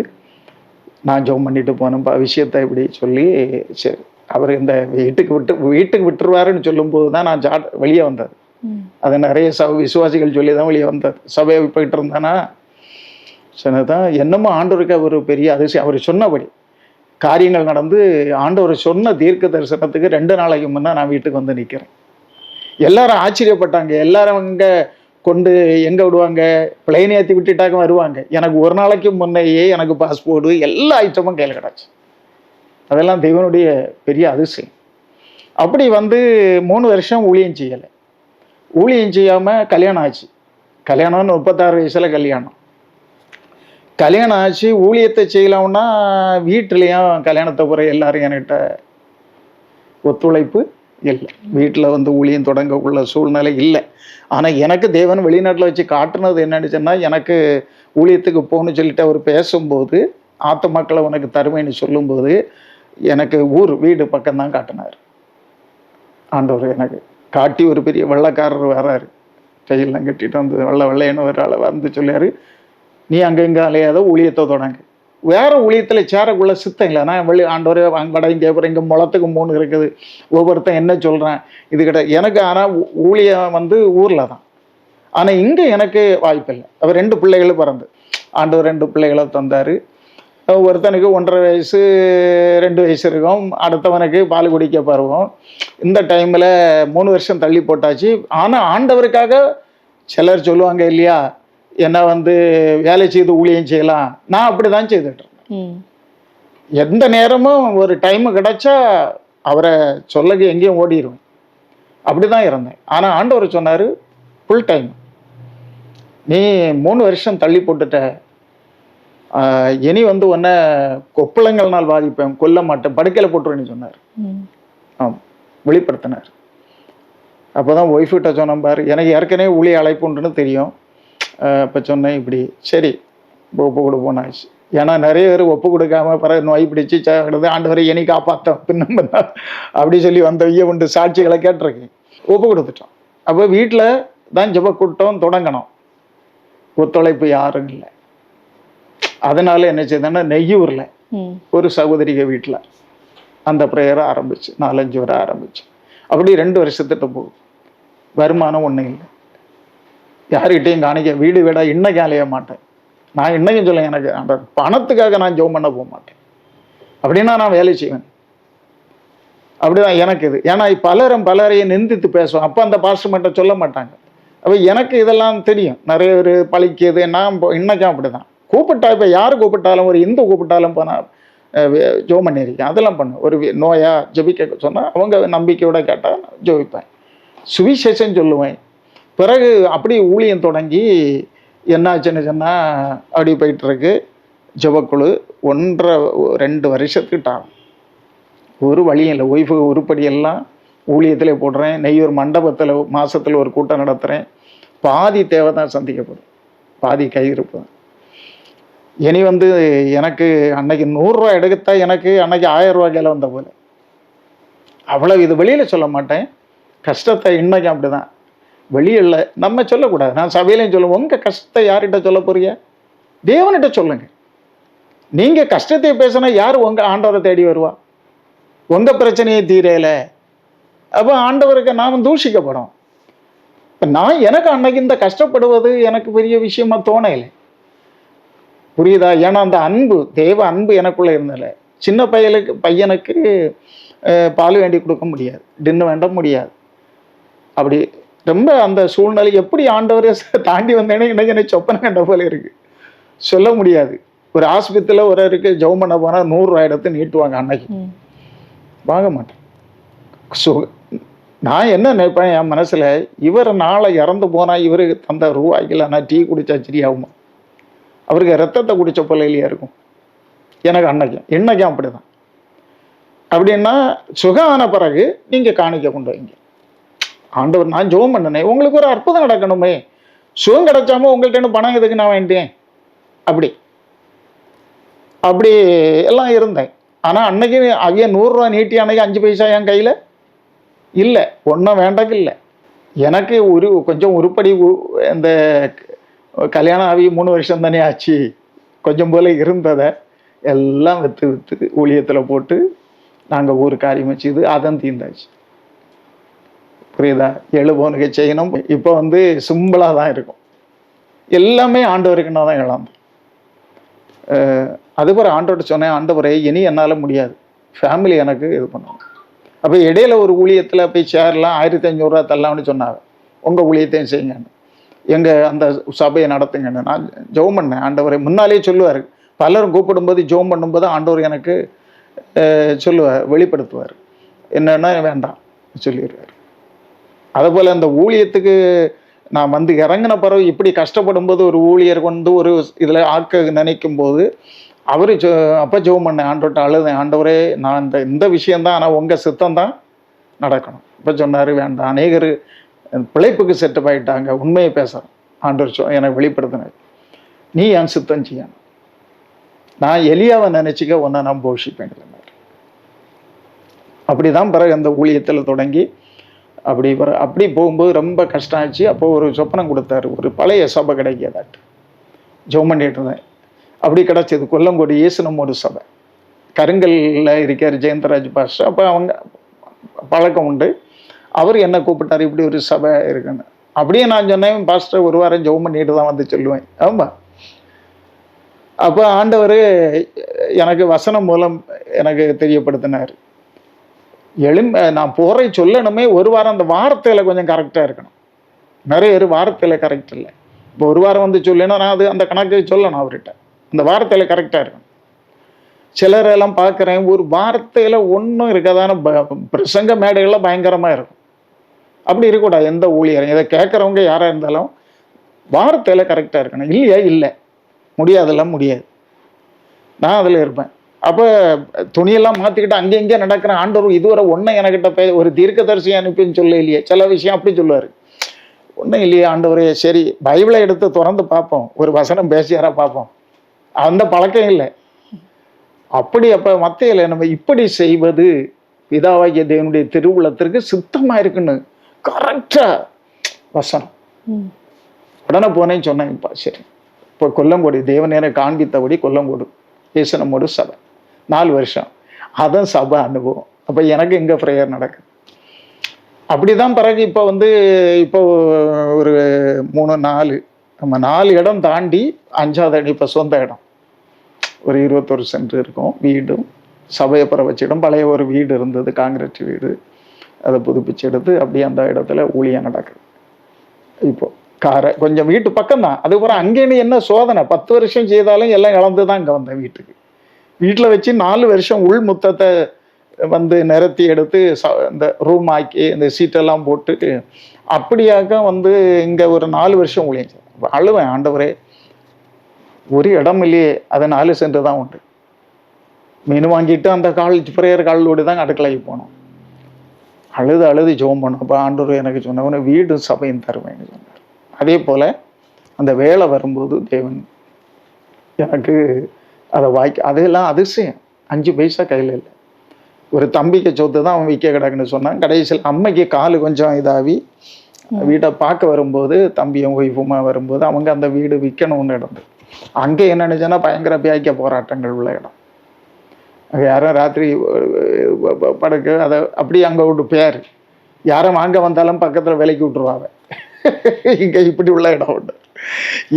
நான் ஜெபம் பண்ணிட்டு போனேன் விஷயத்தை இப்படி சொல்லி, சரி அவர் இந்த வீட்டுக்கு விட்டுருவாருன்னு சொல்லும்போது தான் நான் வெளியே வந்தது. அது நிறைய விசுவாசிகள் சொல்லி தான் வெளியே வந்தது. சபையை போயிட்டு இருந்தானா சொன்னதான் என்னமோ ஆண்டவருக்கு ஒரு பெரிய அதிசயம். அவர் சொன்னபடி காரியங்கள் நடந்து, ஆண்டவர் சொன்ன தீர்க்க தரிசனத்துக்கு 2 நாளைக்கு முன்னே நான் வீட்டுக்கு வந்து நிற்கிறேன். எல்லாரும் ஆச்சரியப்பட்டாங்க. எல்லாரும் அங்கே கொண்டு எங்கே விடுவாங்க, பிளைன் ஏற்றி விட்டுட்டாக்க வருவாங்க. எனக்கு ஒரு நாளைக்கு முன்னையே எனக்கு பாஸ்போர்ட்டு எல்லா ஐட்டமும் கையில் கிடச்சி. அதெல்லாம் தெய்வனுடைய பெரிய அதிசயம். அப்படி வந்து 3 வருஷம் ஊழியம் செய்யலை. ஊழியம் செய்யாமல் கல்யாணம் ஆச்சு. கல்யாணம்னு 36 வயசில் கல்யாணம். கல்யாணம் ஆச்சு. ஊழியத்தை செய்யலாம்னா வீட்டிலையும் கல்யாணத்தை பிறகு எல்லாரும் என்கிட்ட ஒத்துழைப்பு இல்லை. வீட்டில் வந்து ஊழியம் தொடங்கக்குள்ள சூழ்நிலை இல்லை. ஆனால் எனக்கு தேவன் வெளிநாட்டில் வச்சு காட்டுனது என்னன்னு சொன்னால், எனக்கு ஊழியத்துக்கு போகணும்னு சொல்லிட்டு அவர் பேசும்போது, ஆத்த மக்களை உனக்கு தருமைன்னு சொல்லும்போது, எனக்கு வீடு பக்கம்தான் காட்டினார் ஆண்டவர். எனக்கு காட்டி ஒரு பெரிய வெள்ளைக்காரர் வராரு, கையெல்லாம் கட்டிட்டு வந்து வெள்ளைன்னு ஒரு ஆளை வந்து சொல்லியாரு, நீ அங்கங்கே அலையாத ஊழியத்தை தொடங்கு. வேறு ஊழியத்தில் சேரக்குள்ள சித்தம் இல்லை. நான் ஆண்டவர் வட இந்தியா அப்புறம் இங்கே முளத்துக்கு 3 இருக்குது. ஒவ்வொருத்தன் என்ன சொல்கிறேன் இது கிடையாது எனக்கு. ஆனால் ஊழியம் வந்து ஊரில் தான். ஆனால் இங்கே எனக்கு வாய்ப்பு இல்லை. அவர் 2 பிள்ளைகளும் பிறந்து ஆண்டவர் 2 பிள்ளைகளை தந்தார். ஒருத்தனுக்கு 1.5 வயசு 2 வயசு இருக்கும், அடுத்தவனுக்கு பால் குடிக்க பருவம். இந்த டைமில் 3 வருஷம் தள்ளி போட்டாச்சு. ஆனால் ஆண்டவருக்காக சிலர் சொல்லுவாங்க இல்லையா, என்ன வந்து வேலை செய்து ஊழியம் செய்யலாம். நான் அப்படி தான் செய்துட்டு இருந்தேன். எந்த நேரமும் ஒரு டைமு கிடைச்சா அவரை சொல்லக்கு எங்கேயும் ஓடிடுவேன். அப்படி தான் இருந்தேன். ஆனால் ஆண்டவர் சொன்னார், ஃபுல் டைம் நீ 3 வருஷம் தள்ளி போட்டுட்ட, இனி வந்து உன்னை கொப்பளங்கள்னால் பாதிப்பேன், கொல்ல மாட்டேன், படுக்கையில் போட்டுருவேன்னு சொன்னார். வெளிப்படுத்தினார். அப்போ தான் ஒய்ஃப்கிட்ட சொன்னேன், பாரு எனக்கு ஏற்கனவே ஊழிய அழைப்புண்டுன்னு தெரியும். இப்போ சொன்னேன் இப்படி, சரி ஒப்பு கொடுப்போம் ஆச்சு. ஏன்னா நிறைய பேர் ஒப்பு கொடுக்காம பிறகு நோய் பிடிச்சி ஆண்டவரை இனி காப்பாற்றோம் பின்ன அப்படி சொல்லி வந்த உண்டு சாட்சிகளை கேட்டிருக்கேன். ஒப்பு கொடுத்துட்டோம். அப்போ வீட்டில் தான் ஜெப கூட்டம் தொடங்கணும், ஒத்துழைப்பு யாரும் இல்லை. அதனால என்ன செய்தேன்னா நெய்யூரில் ஒரு சகோதரிக வீட்டில் அந்த ப்ரேயரை ஆரம்பிச்சு 4-5 வரை ஆரம்பிச்சு. அப்படி 2 வருஷத்துட்டு போகும். வருமானம் ஒன்றும் இல்லை, யாருக்கிட்டையும் காணிக்க வீடு வீடாக இன்னைக்கு அலைய மாட்டேன். நான் இன்னைக்கும் சொல்ல, எனக்கு அந்த பணத்துக்காக நான் ஜெபம் பண்ண போக மாட்டேன். அப்படின்னா நான் வேலை செய்வேன். அப்படிதான் எனக்கு இது. ஏன்னா பலரையும் நிந்தித்து பேசுவோம். அப்போ அந்த பாஸ்டர் மட்டும் சொல்ல மாட்டாங்க. அப்போ எனக்கு இதெல்லாம் தெரியும், நிறைய பேர் பழிக்குது. நான் இன்னைக்கும் அப்படிதான் கூப்பிட்டா, இப்போ யார் கூப்பிட்டாலும், ஒரு இந்து கூப்பிட்டாலும் போனால் ஜெபம் பண்ணியிருக்கேன். அதெல்லாம் பண்ணு. ஒரு நோயா ஜெபிக்க சொன்னால் அவங்க நம்பிக்கையோட கேட்டால் ஜெபிப்பேன், சுவிசேஷம் சொல்லுவேன். பிறகு அப்படி ஊழியம் தொடங்கி என்னாச்சுன்னு சொன்னால் அப்படி போயிட்டுருக்கு. ஜெபக்குழு 1.5-2 வருஷத்துக்கிட்ட ஆகும். ஒரு வழியும் இல்லை. ஒய்ஃபு உருப்படியெல்லாம் ஊழியத்தில் போடுறேன். நெய்யூர் மண்டபத்தில் மாதத்தில் ஒரு கூட்டம் நடத்துகிறேன். பாதி தேவை தான் சந்திக்கப்படும், பாதி கையிருப்பு தான். இனி எனக்கு அன்னைக்கு 100 ரூபா எடுத்தா எனக்கு அன்னைக்கு 1000 ரூபா கையில் வந்த போல. அவ்வளோ இது வெளியில் சொல்ல மாட்டேன் கஷ்டத்தை. இன்னைக்கு அப்படிதான், வெளியில் நம்ம சொல்லக்கூடாது. நான் சபையிலையும் சொல்லுவேன், உங்கள் கஷ்டத்தை யார்கிட்ட சொல்ல போறீங்க? தேவன்கிட்ட சொல்லுங்க. நீங்கள் கஷ்டத்தை பேசினா யார் உங்கள் ஆண்டவரை தேடி வருவா? உங்கள் பிரச்சனையை தீரையில அப்போ ஆண்டவருக்கு நாம் தூஷிக்கப்படும். இப்போ எனக்கு அன்னைக்கு இந்த கஷ்டப்படுவது எனக்கு பெரிய விஷயமா தோணையில்லை, புரியுதா? ஏன்னா அந்த அன்பு, தேவ அன்பு எனக்குள்ளே இருந்தல. சின்ன பையனுக்கு பால் வேண்டி கொடுக்க முடியாது, டின்னு வேண்ட முடியாது. அப்படி ரொம்ப அந்த சூழ்நிலை எப்படி ஆண்டவரை தாண்டி வந்தேன்னு இன்னைக்கு எனக்கு சொப்பனை கண்ட போல இருக்கு, சொல்ல முடியாது. ஒரு ஆஸ்பத்திரியில் ஒருவருக்கு ஜெபம் பண்ண போனால் 100 ரூபா எடுத்து நீட்டுவாங்க, அன்னைக்கு வாங்க மாட்டேன். ஸோ நான் என்ன நினைப்பேன் என் மனசில், இவர் நாளை இறந்து போனால் இவருக்கு தந்த ரூபாய்க்கில் நான் டீ குடித்தா சரியாகுமா? அவருக்கு ரத்தத்தை குடித்த போல இல்லையா இருக்கும் எனக்கு இன்னைக்கும் அப்படி தான். அப்படின்னா சுகம் ஆன பிறகு நீங்கள் காணிக்க கொண்டு வைங்க. ஆண்டவர் நான் ஜெபம் பண்ணினேன், உங்களுக்கு ஒரு அற்புதம் நடக்கணுமே, சுகம் கிடைச்சாம உங்கள்கிட்ட பணம் எதுக்கு நான் வேண்டேன்? அப்படி எல்லாம் இருந்தேன். ஆனால் அன்னைக்கு அவைய 100 ரூபா நீட்டி அன்னைக்கு 5 பைசா என் கையில் இல்லை, ஒன்றும் வேண்டக்கு இல்லை. எனக்கு கொஞ்சம் உருப்படி இந்த கல்யாணம் ஆகி 3 வருஷம் தானே ஆச்சு, கொஞ்சம் போல இருந்ததை எல்லாம் விற்று ஊழியத்தில் போட்டு நாங்கள் ஒரு காரியம் வச்சுது, அதன் தீர்ந்தாச்சு. புரியுதா? 7 பவுனுக்கு செய்யணும். இப்போ சிம்பிளாக தான் இருக்கும், எல்லாமே ஆண்டவருக்கு நான் தான் இழந்தேன். அதுபோல் ஆண்டவர்கிட்ட சொன்னேன், ஆண்டவரே இனி என்னால் முடியாது, ஃபேமிலி எனக்கு இது பண்ணுவாங்க. அப்போ இடையில ஒரு ஊழியத்தில் போய் சேரலாம், 1500 ரூபா தரலாம்னு சொன்னாங்க. உங்கள் ஊழியத்தையும் செய்யுங்கன்னு, எங்கள் அந்த சபையை நடத்துங்கன்னு. நான் ஜெபம் பண்ணேன். ஆண்டவரை முன்னாலே சொல்லுவார், பலரும் கூப்பிடும்போது ஜெபம் பண்ணும்போது ஆண்டவர் எனக்கு சொல்லுவார், வெளிப்படுத்துவார், என்னன்னா வேண்டாம் சொல்லிடுவார். அதுபோல் அந்த ஊழியத்துக்கு நான் இறங்கின பிறகு இப்படி கஷ்டப்படும் போது ஒரு ஊழியர் ஒரு இதில் ஆக்க நினைக்கும் போது அவர் அப்போ ஜெபம் பண்ணேன், ஆண்டவர்கிட்ட அழுதேன், ஆண்டவரே நான் இந்த விஷயந்தான், ஆனால் உங்கள் சித்தம் தான் நடக்கணும். இப்போ சொன்னார், வேண்டாம், அநேகர் பிழைப்புக்கு செட்டப் ஆகிட்டாங்க, உண்மையை பேசுகிறேன். ஆண்டவர் எனக்கு வெளிப்படுத்தினார், நீ என் சித்தம் செய்யணும், நான் எலியாவை நினச்சிக்க உன்னை நான் போஷிப்பேன். அப்படி தான் பிறகு அந்த ஊழியத்தில் தொடங்கி அப்படி போகும்போது ரொம்ப கஷ்டம் ஆச்சு. அப்போ ஒரு சொப்பனம் கொடுத்தாரு, ஒரு பழைய சபை கிடைக்காதாட்டு ஜெபம் பண்ணிட்டு இருந்தேன். அப்படி கிடச்சிது, கொல்லங்கோடி இயேசுனம் ஒரு சபை, கருங்கல்ல இருக்கார் ஜெயந்தராஜ் பாஸ்டர். அப்போ அவங்க பழக்கம் உண்டு, அவர் என்ன கூப்பிட்டார், இப்படி ஒரு சபை இருக்குன்னு. அப்படியே நான் சொன்னேன், பாஸ்டர் 1 வாரம் ஜெபம் பண்ணிட்டு தான் சொல்லுவேன். ஆமா. அப்போ ஆண்டவர் எனக்கு வசனம் மூலம் எனக்கு தெரியப்படுத்தினார், நான் போகிற சொல்லணுமே, 1 வாரம் அந்த வார்த்தையில் கொஞ்சம் கரெக்டாக இருக்கணும். நிறைய பேர் வார்த்தையில் கரெக்ட் இல்லை. இப்போ 1 வாரம் சொல்லணும், நான் அந்த கணக்கு சொல்லணும் அவர்கிட்ட, அந்த வார்த்தையில் கரெக்டாக இருக்கணும். சிலரெல்லாம் பார்க்குறேன், ஒரு வார்த்தையில் ஒன்றும் இருக்காதான பிரசங்க மேடைகள்லாம் பயங்கரமாக இருக்கும். அப்படி இருக்கக்கூடாது. எந்த ஊழியரும் இதை கேட்குறவங்க யாராக இருந்தாலும் வார்த்தையில் கரெக்டாக இருக்கணும். இல்லையா? இல்லை, முடியாதெல்லாம் முடியாது. நான் அதில் இருப்பேன். அப்போ துணியெல்லாம் மாற்றிக்கிட்டு அங்கே இங்கே நடக்கிறேன். ஆண்டவர் இதுவரை ஒன்றை எனக்கிட்ட ஒரு தீர்க்கதரிசி அனுப்பின்னு சொல்ல இல்லையே. சில விஷயம் அப்படி சொல்லுவார், ஒன்றும் இல்லையே ஆண்டவரே, சரி பைபிளை எடுத்து திறந்து பார்ப்போம், ஒரு வசனம் பேசியாரா பார்ப்போம், அந்த பழக்கம் இல்லை. அப்போ மத்தியில் நம்ம இப்படி செய்வது பிதாவாகிய தேவனுடைய திருவுள்ளத்திற்கு சித்தமாக இருக்குன்னு கரெக்டாக வசனம். ம். உடனே போனேன்னு சொன்னேன்ப்பா. சரி, இப்போ கொல்லங்கோடு தேவநேர காண்பித்தபடி கொல்லங்கோடு இயேசுனமோடு சபை 4 வருஷம். அதான் சபை அனுபவம். அப்போ எனக்கு எங்கே ப்ரேயர் நடக்குது. அப்படிதான் பிறகு இப்போ இப்போ ஒரு 3-4 நம்ம 4 இடம் தாண்டி 5வது இடம் இப்போ சொந்த இடம். ஒரு 21 சென்ட் இருக்கும் வீடும், சபையை பிற வச்ச இடம். பழைய ஒரு வீடு இருந்தது, காங்கிரீட் வீடு. அதை புதுப்பிச்சு எடுத்து அப்படியே அந்த இடத்துல ஊழியம் நடக்குது. இப்போ கொஞ்சம் வீட்டு பக்கம் தான். அதுக்கப்புறம் அங்கேன்னு என்ன சோதனை, 10 வருஷம் செய்தாலும் எல்லாம் இழந்து தான் இங்கே வந்தேன் வீட்டுக்கு. வீட்டில் வச்சு 4 வருஷம் உள் முத்தத்தை நிரத்தி எடுத்து இந்த ரூம் ஆக்கி இந்த சீட்டெல்லாம் போட்டு அப்படியாக இங்கே ஒரு 4 வருஷம் ஊழியம். அழுவேன், ஆண்டவரே ஒரு இடம் இல்லையே, அது 4 சென்ட் தான் உண்டு. மீன் வாங்கிட்டு அந்த ப்ரேயர் காலோடு தான் அடுக்கலைக்கு போனோம். அழுது ஜெபம் பண்ணோம். அப்போ ஆண்டவர் எனக்கு சொன்னவன வீடும் சபையும் தருவேன்னு சொன்னார். அதே போல் அந்த வேலை வரும்போது தேவன் எனக்கு அதை அதெல்லாம் அதிசயம். 5 பைசா கையில் இல்லை. ஒரு தம்பிக்கு சொத்து தான் அவன் விற்க கிடக்குன்னு சொன்னான். கடைசியில் அம்மைக்கு காலு கொஞ்சம் இதாகி வீட்டை பார்க்க வரும்போது தம்பியும் ஒய்ஃபுமா வரும்போது அவங்க அந்த வீடு விற்கணும்னு இருந்தது. அங்கே என்ன நினைச்சேன்னா பயங்கர பேய்க்க போராட்டங்கள் உள்ள இடம். அங்கே யாரும் ராத்திரி படுக்க அதை அப்படியே அங்கே விட்டு பேர் யாரும் வாங்க வந்தாலும் பக்கத்தில் விலைக்கு விட்டுருவாங்க. இங்கே இப்படி உள்ள இடம் உண்டு.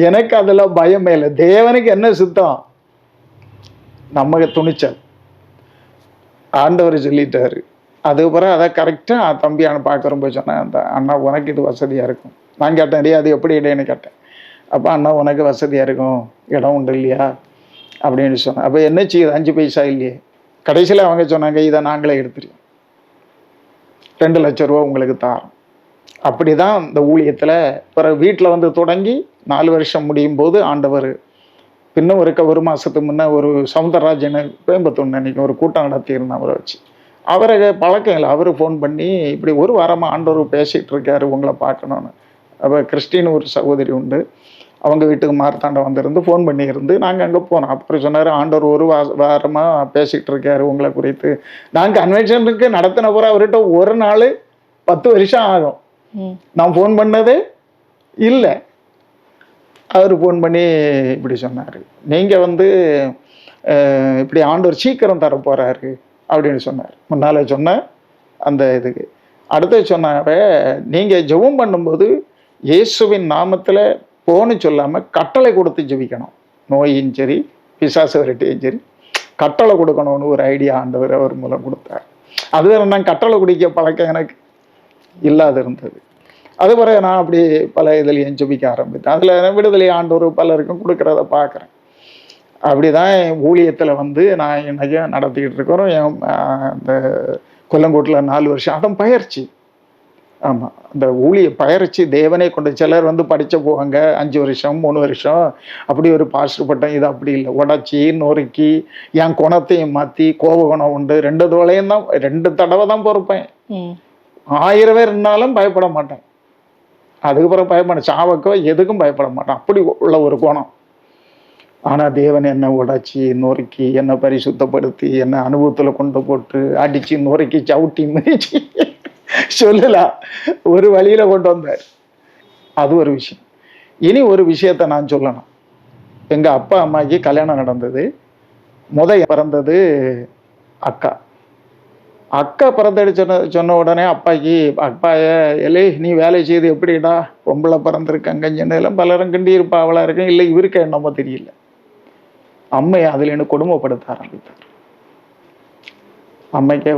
எனக்கு அதெல்லாம் பயமே இல்லை. தேவனுக்கு என்ன சுத்தம், நம்ம துணிச்சல். ஆண்டவர் சொல்லிட்டாரு. அதுக்கப்புறம் அதை கரெக்டாக தம்பி பார்க்க ரொம்ப சொன்னேன். அந்த அண்ணா உனக்கு இது வசதியாக இருக்கும். நான் கேட்டேன், இல்லையா அது எப்படி இல்லைன்னு கேட்டேன். அப்போ அண்ணா உனக்கு வசதியாக இருக்கும், இடம் உண்டு இல்லையா அப்படின்னு சொன்னேன். அப்போ என்ன செய்யுது, 5 பைசா இல்லையே. கடைசியில் அவங்க சொன்னாங்க, இதை நாங்களே எடுத்துருவோம், 2 லட்ச ரூபா உங்களுக்கு தாரோம். அப்படி தான் இந்த ஊழியத்தில் பிறகு வீட்டில் தொடங்கி 4 வருஷம் முடியும் போது ஆண்டவர் இன்னும் ஒரு மாதத்துக்கு முன்னே ஒரு சவுந்தரராஜன் கோயம்புத்தூர் அன்றைக்கி ஒரு கூட்டம் நடத்தியிருந்தேன். அவரை வச்சு அவரை பழக்கம் இல்லை. அவர் ஃபோன் பண்ணி இப்படி ஒரு வாரமாக ஆண்டவர் பேசிகிட்டு இருக்காரு, உங்களை பார்க்கணுன்னு. அப்போ கிறிஸ்டின் ஒரு சகோதரி உண்டு, அவங்க வீட்டுக்கு மார்த்தாண்டம் வந்திருந்து ஃபோன் பண்ணியிருந்து நாங்கள் அங்கே போனோம். அப்புறம் சொன்னார், ஆண்டவர் ஒரு வாரமாக பேசிகிட்டு இருக்காரு உங்களை குறித்து. நாங்கள் கன்வென்ஷனுக்கு நடத்தின போகிற அவர்கிட்ட ஒரு நாள் 10 வருஷம் ஆகும். நான் ஃபோன் பண்ணதே இல்லை. அவர் ஃபோன் பண்ணி இப்படி சொன்னார், நீங்கள் இப்படி ஆண்டவர் சீக்கிரம் தர போகிறாரு அப்படின்னு சொன்னார். முன்னால் சொன்ன அந்த இதுக்கு அடுத்து சொன்னார, நீங்கள் ஜெபம் பண்ணும்போது இயேசுவின் நாமத்தில் போன்னு சொல்லாமல் கட்டளை கொடுத்து ஜெபிக்கணும். நோயும் சரி பிசாசு விரட்டியும் சரி கட்டளை கொடுக்கணும்னு ஒரு ஐடியா ஆண்டவர் அவர் மூலம் கொடுத்தார். அது வேறு நான் கட்டளை குடிக்க பழக்கம் எனக்கு இல்லாது இருந்தது. அது பிறகு நான் அப்படி பல இதுலையும் ஜெபிக்க ஆரம்பித்தேன். அதில் விடுதலை ஆண்டவர் பலருக்கும் கொடுக்குறத பார்க்குறேன். அப்படி தான் ஊழியத்தில் நான் என்னைக்கு நடத்திக்கிட்டு இருக்கிறோம். இந்த கொல்லங்கோட்டில் 4 வருஷம் அதன் பயிற்சி. ஆமாம், அந்த ஊழிய பயிற்சி தேவனே கொண்டு. சிலர் படித்த போவாங்க 5 வருஷம் 3 வருஷம் அப்படி ஒரு பாஸ்டர் பட்டம். இது அப்படி இல்லை. உடச்சி நொறுக்கி என் குணத்தையும் மாற்றி, கோப குணம் உண்டு. 2 தோளையும் தான் 2 தடவை தான் பொறுப்பேன். 1000 பேர் இருந்தாலும் பயப்பட மாட்டேன். அதுக்கப்புறம் பயப்பட சாவக்கோ எதுக்கும் பயப்பட மாட்டேன். அப்படி உள்ள ஒரு குணம். ஆனால் தேவன் என்னை உடைச்சி நொறுக்கி என்னை பரிசுத்தப்படுத்தி என்னை அனுபவத்தில் கொண்டு போட்டு அடித்து நொறுக்கி சவுட்டி மிதிச்சு சொல்லலாம் ஒரு வழியில் கொண்டு வந்தார். அது ஒரு விஷயம். இனி ஒரு விஷயத்த நான் சொல்லணும். எங்கள் அப்பா அம்மாவுக்கு கல்யாணம் நடந்தது. பிறந்தது அக்கா. அக்கா பிறந்தடி சொன்ன உடனே அப்பாய எலே நீ வேலை செய்து எப்படிடா பொம்பளை பிறந்திருக்காங்க எல்லாம் பலரும் கிண்டி இருப்பா அவளா இருக்கேன். இல்லை இவருக்கு என்னமோ தெரியல, அம்மையை அதில் என்ன கொடுமைப்படுத்த ஆரம்பித்தார். அம்மைக்கே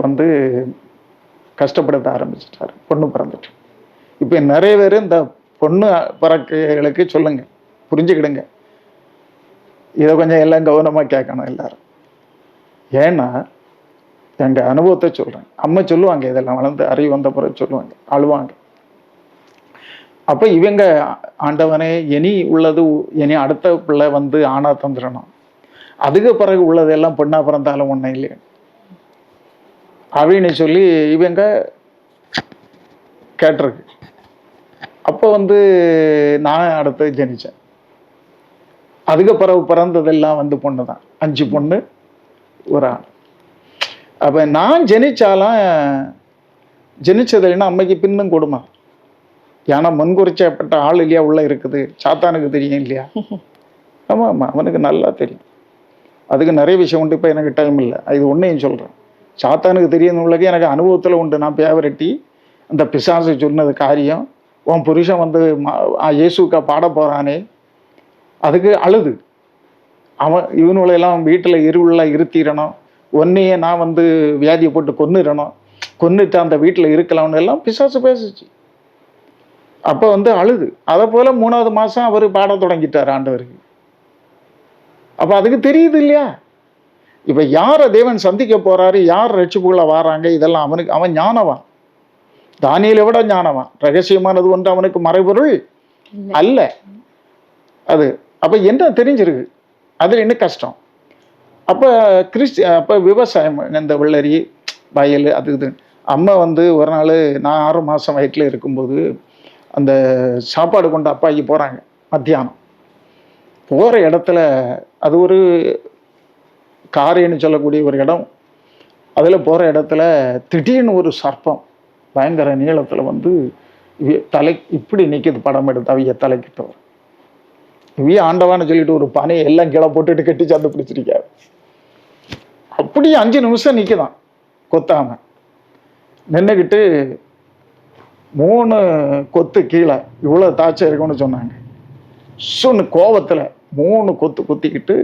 கஷ்டப்படுத்த ஆரம்பிச்சிட்டாரு. பொண்ணு பிறந்துட்டு இப்போ நிறைய பேர் இந்த பொண்ணு பிறக்கைகளுக்கு சொல்லுங்க, புரிஞ்சுக்கிடுங்க. இதை கொஞ்சம் எல்லாம் கவனமாக கேட்கணும் எல்லாரும். ஏன்னா எங்கள் அனுபவத்தை சொல்கிறேன். அம்மா சொல்லுவாங்க, இதெல்லாம் வளர்ந்து அறிவு வந்த பிறகு சொல்லுவாங்க, அழுவாங்க. அப்போ இவங்க ஆண்டவனே இனி உள்ளது இனி அடுத்த பிள்ளை ஆணா தந்துடணும், அதுக்கு பிறகு உள்ளதெல்லாம் பொண்ணா பிறந்தாலும் ஒன்றும் இல்லையா அப்படின்னு சொல்லி இவங்க கேட்டிருக்கு. அப்போ நான் அடுத்து ஜனிச்சேன். அதுக்கு பிறகு பிறந்ததெல்லாம் பொண்ணு தான். 5 பொண்ணு ஒரு ஆண். அப்போ நான் ஜனிச்சாலும் ஜனிச்சது இல்லைன்னா அம்மைக்கு பின்னும் கொடுமை. ஏன்னா முன்குறிச்சப்பட்ட ஆள் இல்லையா உள்ள இருக்குது, சாத்தானுக்கு தெரியும் இல்லையா? ஆமாம் ஆமாம், அவனுக்கு நல்லா தெரியும். அதுக்கு நிறைய விஷயம் உண்டு, இப்போ எனக்கு டைம் இல்லை. இது ஒன்றையும் சொல்கிறேன், சாத்தானுக்கு தெரியும் உள்ளது எனக்கு அனுபவத்தில் உண்டு. நான் பேவரட்டி அந்த பிசாசு சொன்னது காரியம், உன் புருஷன் வந்து இயேசுக்கா பாட போகிறானே, அதுக்கு அழுது அவன் இவனுளையெல்லாம் வீட்டில் இருவுள்ள இருத்திடணும், ஒன்றையே நான் வந்து வியாதியை போட்டு கொன்னுடணும், கொன்னுட்டு அந்த வீட்டில் இருக்கலாம்னு எல்லாம் பிசாசு பேசிச்சு. அப்போ வந்து அழுது. அதை போல் 3வது மாதம் அவர் பாட தொடங்கிட்டார் ஆண்டவருக்கு. அப்போ அதுக்கு தெரியுது இல்லையா? இப்போ யாரை தேவன் சந்திக்க போகிறாரு, யார் ரட்சிப்புக்குள்ள வராங்க, இதெல்லாம் அவனுக்கு, அவன் ஞானவான், தானியேலை விட ஞானவான். ரகசியமானது ஒன்று அவனுக்கு மறைபொருள் அல்ல அது. அப்போ என்ன தெரிஞ்சிருக்கு, அதில் என்ன கஷ்டம்? அப்போ அப்போ விவசாயம், இந்த வெள்ளரி வயல் அது இது. அம்மா வந்து ஒரு நாள் நான் 6 மாதம் வயிற்றில் இருக்கும்போது அந்த சாப்பாடு கொண்டு அப்பாக்கி போகிறாங்க. மத்தியானம் போகிற இடத்துல, அது ஒரு காரைன்னு சொல்லக்கூடிய ஒரு இடம், அதில் போகிற இடத்துல திடீர்னு ஒரு சர்ப்பம் பயங்கர நீளத்தில் வந்து தலை இப்படி நிற்கிது. படம் எடுத்து அவைய தலைக்கிட்ட வரும். ஆண்டவான்னு சொல்லிட்டு ஒரு பனையை எல்லாம் கீழே போட்டுட்டு கட்டி சாந்து பிடிச்சிருக்காரு. அப்படியே 5 நிமிஷம் நிற்குதான் கொத்தாம நின்றுக்கிட்டு 3 கொத்து கீழே இவ்வளோ தாச்சை இருக்கும்னு சொன்னாங்க. சொன்னு கோவத்தில் 3 கொத்து கொத்திக்கிட்டு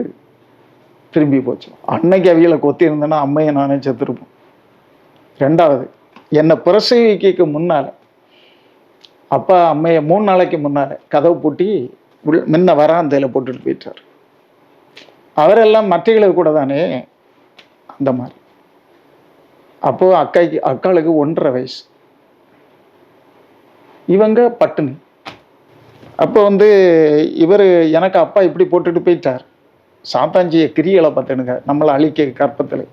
திரும்பி போச்சு. அன்னைக்கு அவியலை கொத்தி இருந்தேன்னா அம்மையை நானே செத்துருப்போம். 2வது, என்னை பிரசவிக்கு முன்னால் அப்பா அம்மையை 3 நாளைக்கு முன்னால் கதவு பூட்டி முன்ன வராந்தையில் போட்டுட்டு போயிட்டார். அவரெல்லாம் மற்றைகளுக்கு கூட தானே அந்த மாதிரி. அப்போ அக்காளுக்கு 1.5 வயசு, இவங்க பட்டினி. அப்போ வந்து இவர் எனக்கு அப்பா இப்படி போட்டுட்டு போயிட்டார். சாத்தாஞ்சியை கிரிகளை பார்த்துனுங்க, நம்மளை அழிக்க கற்பத்தில்.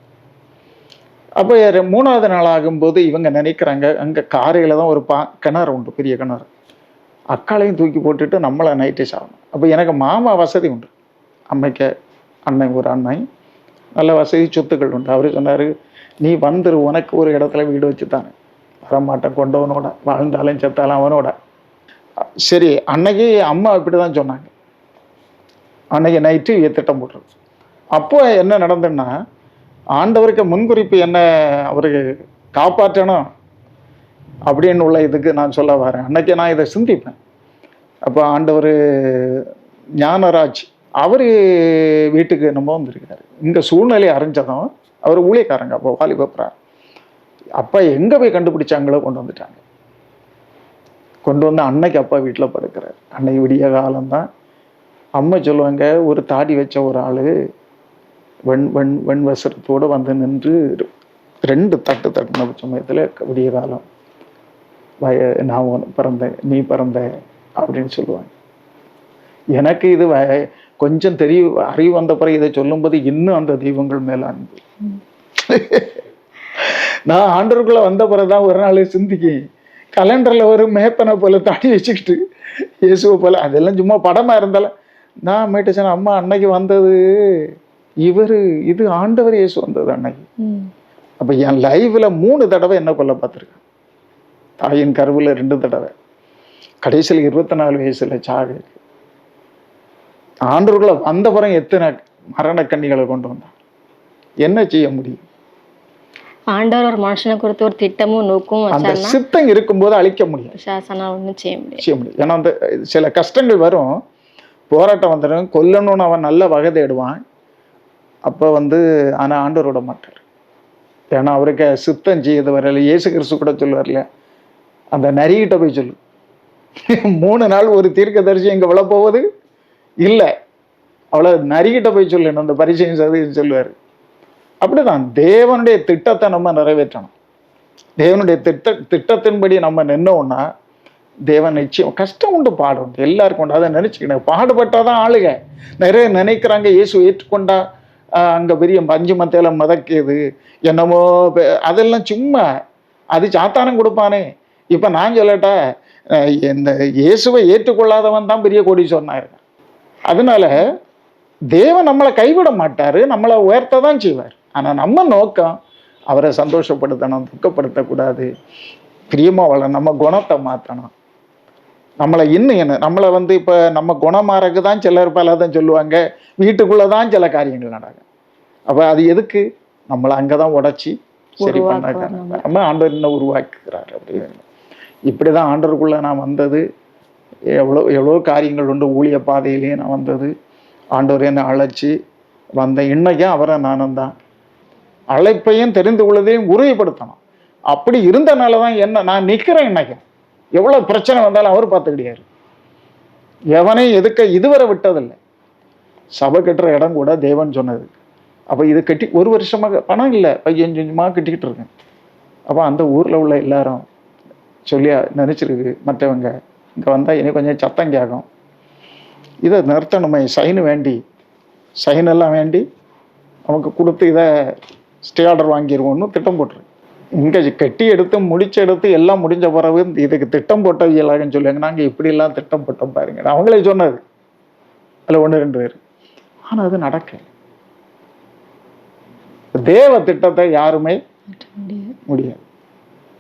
அப்போ 3வது நாள் ஆகும்போது இவங்க நினைக்கிறாங்க, அங்கே காரையில் தான் ஒரு கிணறு உண்டு, பெரிய கிணறு, அக்காளையும் தூக்கி போட்டுட்டு நம்மளை நைட்டு சாகணும். அப்போ எனக்கு மாமா வசதி உண்டு, அம்மைக்கு அண்ணன் ஒரு அண்ணன் நல்ல வசதி சொத்துக்கள் உண்டு. அவர் சொன்னார், நீ வந்துரு, உனக்கு ஒரு இடத்துல வீடு வச்சு தானே, வரமாட்டேன், கொண்டவனோட வாழ்ந்தாலும் செத்தாலும் அவனோட. சரி, அன்னைக்கு அம்மா இப்படி தான் சொன்னாங்க. அன்னைக்கு நைட்டு திட்டம் போட்டுரு. அப்போ என்ன நடந்ததுன்னா, ஆண்டவருக்கு முன்குறிப்பு என்ன, அவருக்கு காப்பாற்றணும் அப்படின்னு உள்ள இதுக்கு நான் சொல்ல வரேன். அன்னைக்கு நான் இதை சிந்திப்பேன். அப்போ ஆண்டவர் ஞானராஜ் அவர் வீட்டுக்கு நம்ம வந்திருக்காரு. இங்கே சூழ்நிலை அறிஞ்சதும் அவர் ஊழியக்காரங்க, அப்போ வாலிபப்ரா. அப்பா எங்கே போய் கண்டுபிடிச்சாங்களோ கொண்டு வந்துட்டாங்க. கொண்டு வந்து அன்னைக்கு அப்பா வீட்டில் படுக்கிறார். அன்னைக்கு விடிய காலம்தான். அம்மா சொல்லுவாங்க, ஒரு தாடி வச்ச ஒரு ஆள் வெண் வசரத்தோடு வந்து நின்று 2 தட்டு தட்டின சமயத்தில் விடிய காலம், நான் பிறந்தேன், நீ பிறந்த அப்படின்னு சொல்லுவாங்க. எனக்கு இது கொஞ்சம் அறிவு வந்த பிறகு இதை சொல்லும்போது இன்னும் அந்த தெய்வங்கள் மேல அன்பு. நான் ஆண்டவருக்குள்ள வந்த பிறகுதான் ஒரு நாள் சிந்திக்கேன், கலண்டர்ல ஒரு மேப்பனை போல தாடி வச்சுக்கிட்டு இயேசுவை போல, அதெல்லாம் சும்மா படமா இருந்தாலும் நான் அம்மிட்ட சொன்னேன், அம்மா அன்னைக்கு வந்தது இது ஆண்டவர் இயேசு வந்தது அன்னைக்கு. அப்ப என் லைவ்ல 3 தடவை என்ன கொல்ல பார்த்துருக்கேன். தாயின் கருவில் 2 தடவை, கடைசியில் 24 வயசுல சாகு. ஆண்டவர்களை வந்த பிறகு எத்தனை மரண கண்ணிகளை கொண்டு வந்தான், என்ன செய்ய முடியும்? ஆண்டவர் ஒரு மனுஷனை குறித்து ஒரு திட்டமும் நோக்கும் அந்த சித்தம் இருக்கும்போது அழிக்க முடியும், ஒன்றும் செய்ய முடியும். ஏன்னா அந்த சில கஷ்டங்கள் வரும், போராட்டம் வந்துடும், கொல்லணும்னு அவன் நல்ல வகை தேடுவான். அப்போ வந்து ஆனால் ஆண்டவர் விட மாட்டார். ஏன்னா அவருக்கு சித்தம் செய்யது வரல. இயேசு கிறிஸ்து கூட சொல்லுவார்ல, அந்த நரிகிட்ட போய் சொல்லு, 3 நாள் ஒரு தீர்க்கதரிசி எங்க விழ போவது இல்லை, அவ்வளோ நரிகிட்ட போய் சொல்லு, அந்த பரிசையும் சதவீதம் சொல்லுவார். அப்படிதான் தேவனுடைய திட்டத்தை நம்ம நிறைவேற்றணும். தேவனுடைய திட்டத்தின்படி நம்ம நின்னோம்னா தேவன் நிச்சயம். கஷ்டம் உண்டு, பாடு உண்டு, எல்லாருக்கும் உண்டு. அதை நினைச்சுக்கணும். பாடுபட்டாதான் ஆளுக. நிறைய நினைக்கிறாங்க இயேசு ஏற்றுக்கொண்டா அங்கே பெரிய 5 மத்தையில மதக்கியது என்னமோ, அதெல்லாம் சும்மா, அது சாத்தானம் கொடுப்பானே. இப்போ நான் சொல்லட்டா, இந்த இயேசுவை ஏற்றுக்கொள்ளாதவன் தான் பெரிய கோடீஸ்வரனா இருக்கான். அதனால தேவன் நம்மளை கைவிட மாட்டாரு, நம்மளை உயர்த்த தான் செய்வார். ஆனால் நம்ம நோக்கம் அவரை சந்தோஷப்படுத்தணும், துக்கப்படுத்தக்கூடாது, பிரியமா வாழ, நம்ம குணத்தை மாற்றணும். நம்மளை இன்னும் என்ன நம்மளை வந்து இப்போ நம்ம குணமாறக்கு தான் சிலர் பல தான் சொல்லுவாங்க, வீட்டுக்குள்ளே தான் சில காரியங்கள் நடக்கும். அப்போ அது எதுக்கு? நம்மளை அங்கே தான் உடச்சி சரி பண்ண நம்ம ஆண்டவர் என்ன உருவாக்குகிறார் அப்படின்னு. இப்படி தான் ஆண்டவருக்குள்ளே நான் வந்தது. எவ்வளோ காரியங்கள் உண்டு. ஊழிய பாதையிலேயே நான் வந்தது. ஆண்டவர் என்னை அழைச்சி வந்தேன். இன்னைக்கும் அவரை நானும் தான். அழைப்பையும் தெரிந்து கொள்ளதையும் உறுதிப்படுத்தணும். அப்படி இருந்தனால தான் என்ன நான் நிற்கிறேன். இன்னைக்கும் எவ்வளோ பிரச்சனை வந்தாலும் அவர் பார்த்துக்கிட்டாரு. எவனையும் எதுக்க இதுவரை விட்டதில்லை. சபை கட்டுற இடம் கூட தேவன் சொன்னது. அப்போ இது கட்டி 1 வருஷமாக பணம் இல்லை, கொஞ்சம் கொஞ்சமாக கட்டிக்கிட்டு இருக்கேன். அப்போ அந்த ஊரில் உள்ள எல்லாரும் சொல்லி நினச்சிருக்கு, மற்றவங்க இங்கே வந்தால் இனி கொஞ்சம் சத்தம் கேட்கும், இதை நிறுத்தணுமே, சைனெல்லாம் வேண்டி நமக்கு கொடுத்து இதை ஸ்டே ஆர்டர் வாங்கிடுவோன்னு திட்டம் போட்டுருக்கு. இங்கே கட்டி எடுத்து முடிச்செடுத்து எல்லாம் முடிஞ்ச பிறகு இதுக்கு திட்டம் போட்டவங்களாகன்னு சொல்லுவாங்க. நாங்கள் இப்படிலாம் திட்டம் போட்டோம் பாருங்க, அவங்களே சொன்னது. அதில் 1-2 பேர். ஆனால் அது நடக்க தேவ திட்டத்தை யாருமே முடியாது.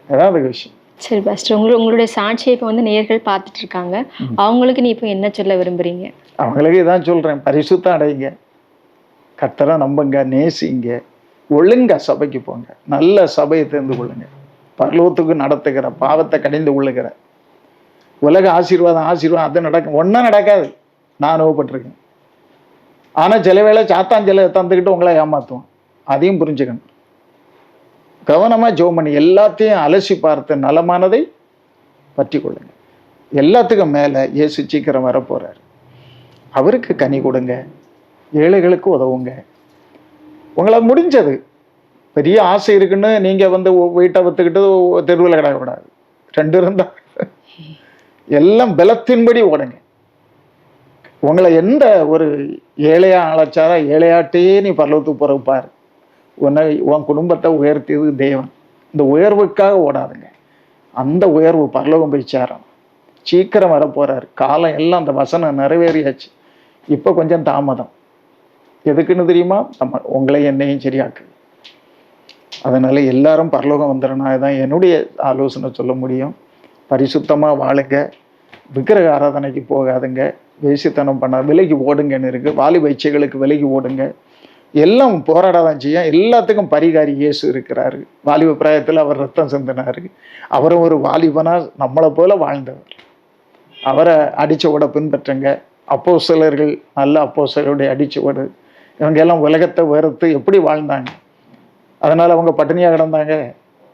அதான் விஷயம். சரி பாஸ்டர், உங்களுடைய சாட்சியை இப்போ வந்து நேயர்கள் பார்த்துட்டு இருக்காங்க. அவங்களுக்கு நீ இப்போ என்ன சொல்ல விரும்புறீங்க? அவங்களுக்கு இதான் சொல்றேன், பரிசுத்தம் அடையுங்க, கர்த்தரை நம்புங்க, நேசிங்க, ஒழுங்க சபைக்கு போங்க, நல்ல சபையை தெரிந்து கொள்ளுங்க, பரலோகத்துக்கு நடத்துகிற, பாவத்தை கடிந்து கொள்ளுகிற, உலக ஆசீர்வாதம் அது நடக்கும். ஒன்றும் நடக்காது. நான் அனுபவப்பட்டிருக்கேன். ஆனால் சில வேளை சாத்தாஞ்சலை தந்துக்கிட்டு உங்களை ஏமாற்றுவோம். அதையும் புரிஞ்சுக்கணும். கவனமாக ஜெபம் பண்ணி எல்லாத்தையும் அலசி பார்த்து நலமானதை பற்றி கொள்ளுங்க. எல்லாத்துக்கும் மேலே இயேசு சீக்கிரம் வரப்போகிறார். அவருக்கு கனி கொடுங்க, ஏழைகளுக்கு உதவுங்க. உங்களால் முடிஞ்சது. பெரிய ஆசை இருக்குன்னு நீங்கள் வந்து வீட்டை விற்றுக்கிட்டு தெருவில் கிடக்கக்கூடாது. 2 இருந்தால் எல்லாம் பலத்தின்படி ஓடுங்க. உங்களை எந்த ஒரு ஏழையா அழைச்சாரா, ஏழையாட்டே நீ பரலோகத்துக்கு பிறப்பார். உன் குடும்பத்தை உயர்த்தியது தேவன். இந்த உயர்வுக்காக ஓடாதுங்க. அந்த உயர்வு பரலோகம் போய் சேரணும். சீக்கிரம் வரப்போறாரு. காலம் எல்லாம் அந்த வசனம் நிறைவேறியாச்சு. இப்போ கொஞ்சம் தாமதம். எதுக்குன்னு தெரியுமா? நம்ம உங்களை என்னையும் சரியாக்கு. அதனால எல்லாரும் பரலோகம் வந்துடணும். அதுதான் என்னுடைய ஆலோசனை சொல்ல முடியும். பரிசுத்தமாக வாழுங்க, விக்கிரக ஆராதனைக்கு போகாதுங்க, வேசித்தனம் பண்ண விலைக்கு ஓடுங்கன்னு இருக்கு. வாலிப இச்சைகளுக்கு விலைக்கு ஓடுங்க. எல்லாம் போராடாதான் செய்ய. எல்லாத்துக்கும் பரிகாரி இயேசு இருக்கிறாரு. வாலிப பிராயத்தில் அவர் ரத்தம் சிந்தினாரு. அவரும் ஒரு வாலிபனா நம்மளை போல வாழ்ந்தவர். அவரை அடிச்சோட பின்பற்றுங்க. அப்போஸ்தலர்கள் நல்ல அப்போஸ்தலருடைய அடிச்சுவடு. இவங்க எல்லாம் உலகத்தை வெறுத்து எப்படி வாழ்ந்தாங்க? அதனால அவங்க பட்டினியாக கிடந்தாங்க?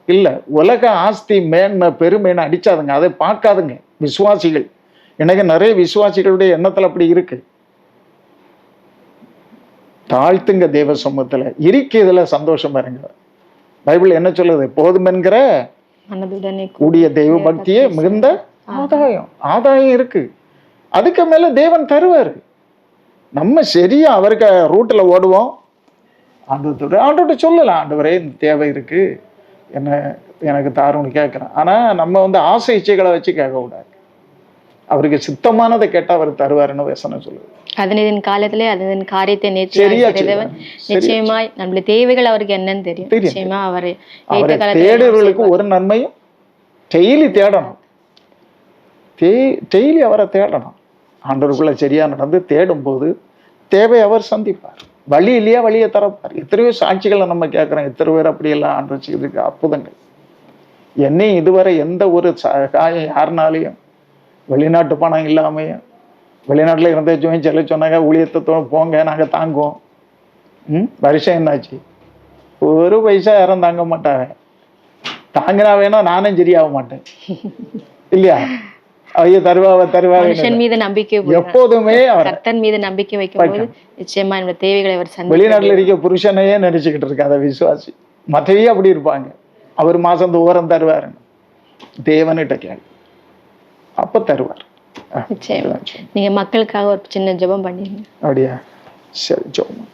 இல்லை. உலக ஆஸ்தி மேன்மை பெருமைன்னு அடிச்சாதுங்க. அதை பார்க்காதுங்க விசுவாசிகள். எனக்கு நிறைய விசுவாசிகளுடைய எண்ணத்தில் அப்படி இருக்கு. தாழ்த்துங்க தேவ சமூகத்தில் இருக்கிறதுல சந்தோஷம் பாருங்க. பைபிள் என்ன சொல்லுது? போதும் என்கிற கூடிய தெய்வ பக்தியே மிகுந்த ஆதாயம் இருக்கு. அதுக்கு மேல தேவன் தருவாரு. நம்ம சரியா அவருக்கு ரூட்ல ஓடுவோம். ஆண்டவர்கிட்ட சொல்லலாம், ஆண்டவரே இந்த தேவை இருக்கு, எனக்கு தாருன்னு கேட்கிறேன். ஆனா நம்ம வந்து ஆசை இச்சைகளை வச்சு கேட்க கூடாது. அவருக்கு சித்தமானதை கேட்டா அவர் தருவாருன்னு வசனம் சொல்லுது. அதனின் காலத்திலே அதன் காரியத்தை நிச்சயமாய் நம்மளுடைய தேவைகள் அவருக்கு என்னன்னு தெரியும். நிச்சயமா அவரை தேடுறவர்களுக்கு ஒரு நன்மையும் டெய்லி தேடணும். டெய்லி அவரை தேடணும். ஆண்டவருக்குள்ள சரியா நடந்து தேடும் போது தேவை அவர் சந்திப்பார். வழி இல்லையா வழியை தரப்பார். எத்தனையோ சாட்சிகளை நம்ம கேட்கிறோம். எத்தனை பேர் அப்படியெல்லாம் ஆண்டு செய்திருக்கு அற்புதங்கள். என்னையும் இதுவரை எந்த ஒரு காயம் யாருனாலையும் வெளிநாட்டு பணம் இல்லாமையும் வெளிநாட்டில் இருந்தச்சும் சொல்ல சொன்னாங்க, ஊழியத்தை போங்க நாங்கள் தாங்குவோம். வருஷம் என்னாச்சு? 1 பைசா யாரும் தாங்க மாட்டாங்க. தாங்கினா வேணா நானும் சரியாக மாட்டேன் இல்லையா? ஐயோ தருவா மீது நம்பிக்கை எப்போதுமே கர்த்தர் மீது நம்பிக்கை வைக்கும்போது நிச்சயமா என்னோட தேவைகளை அவர் சந்திப்பார். வெளிநாட்டில் இருக்க புருஷனையே நினைச்சுக்கிட்டு இருக்க அதை விசுவாசி. மற்றவையே அப்படி இருப்பாங்க. அவர் மாசம் ஓரம் தருவாருன்னு தேவன்கிட்ட கேள்வி, அப்ப தருவார். நீங்க மக்களுக்காக ஒரு சின்ன ஜெபம் பண்ணிருங்க. அப்படியா? சரி, ஜெபம்.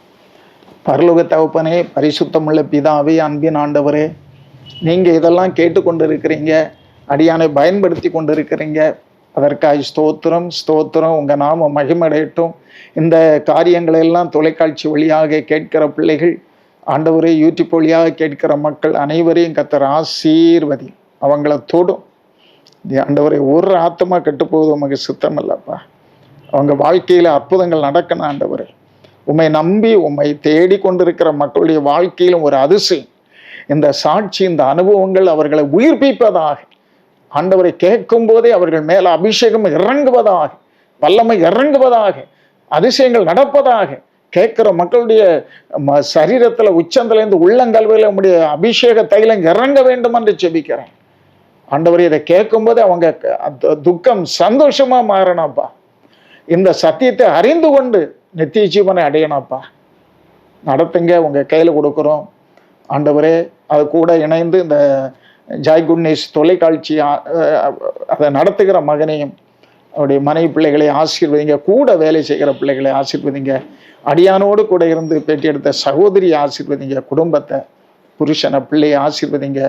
பரலோக தகப்பனே, பரிசுத்தமுள்ள பிதாவே, அன்பின் ஆண்டவரே, நீங்க இதெல்லாம் கேட்டுக்கொண்டு இருக்கிறீங்க, அடியானை பயன்படுத்தி கொண்டு இருக்கிறீங்க. அதற்காக ஸ்தோத்திரம் ஸ்தோத்திரம். உங்க நாம மகிமடையட்டும். இந்த காரியங்களை எல்லாம் தொலைக்காட்சி வழியாக கேட்கிற பிள்ளைகள், ஆண்டவரே, யூடியூப் வழியாக கேட்கிற மக்கள் அனைவரையும் கர்த்தர் ஆசீர்வதி. அவங்கள தொடும். ஆண்டவரை ஒரு ஆத்மா கெட்டு போகுது உமக்கு சித்தம் இல்லப்பா. அவங்க வாழ்க்கையில அற்புதங்கள் நடக்கணும் ஆண்டவரே. உம்மை நம்பி உம்மை தேடி கொண்டிருக்கிற மக்களுடைய வாழ்க்கையிலும் ஒரு அதிசயம், இந்த சாட்சி, இந்த அனுபவங்கள் அவர்களை உயிர்ப்பிப்பதாக. ஆண்டவரை கேட்கும் போதே அவர்கள் மேல அபிஷேகம் இறங்குவதாக, வல்லமை இறங்குவதாக, அதிசயங்கள் நடப்பதாக. கேட்கிற மக்களுடைய சரீரத்துல உச்சந்திலிருந்து உள்ளங்கல்வியில உடைய அபிஷேக தைலம் இறங்க வேண்டும் என்று ஜெபிக்கிறேன். ஆண்டவரை இதை கேட்கும் போதே அவங்க துக்கம் சந்தோஷமா மாறணும்ப்பா. இந்த சத்தியத்தை அறிந்து கொண்டு நித்திய ஜீவனை அடையணும்ப்பா. நடத்துங்க, உங்க கையில கொடுக்குறோம் ஆண்டவரே. அது கூட இணைந்து இந்த ஜாய் குட் நியூஸ் தொலைக்காட்சி அதை நடத்துகிற மகனையும் அவருடைய மனைவி பிள்ளைகளை ஆசீர்வதிங்க. கூட வேலை செய்கிற பிள்ளைகளை ஆசீர்வதிங்க. அடியானோடு கூட இருந்து பேட்டி எடுத்த சகோதரியை ஆசீர்வதிங்க. குடும்பத்தை, புருஷனை, பிள்ளையை ஆசீர்வதிங்க.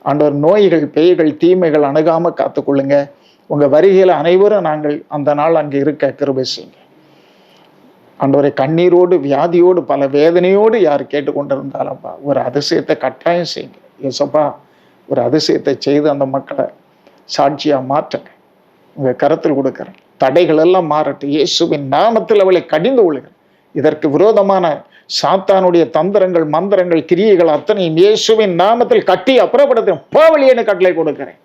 ஆண்டவர் நோய்கள், பேய்கள், தீமைகள் அணுகாம காத்துக்கொள்ளுங்க. உங்க வருகையில் அனைவரும் நாங்கள் அந்த நாள் அங்கே இருக்க கிருபை செய்யுங்க. ஆண்டவரை கண்ணீரோடு, வியாதியோடு, பல வேதனையோடு யார் கேட்டுக்கொண்டிருந்தாலப்பா ஒரு அதிசயத்தை கட்டாயம் செய்யுங்க. ஏசப்பா ஒரு அதிசயத்தை செய்து அந்த மக்களை சாட்சியா மாற்றுங்க. உங்க கருத்தில் கொடுக்கிறேன். தடைகள் எல்லாம் மாறட்டும். இயேசுவின் நாமத்தில் அவளை கடிந்து கொள்ளுகிறேன். இதற்கு விரோதமான சாத்தானுடைய தந்திரங்கள், மந்திரங்கள், கிரியைகள் அத்தனையும் இயேசுவின் நாமத்தில் கட்டி அப்புறப்படுத்த போவலியனு கட்டளை கொடுக்கிறேன்.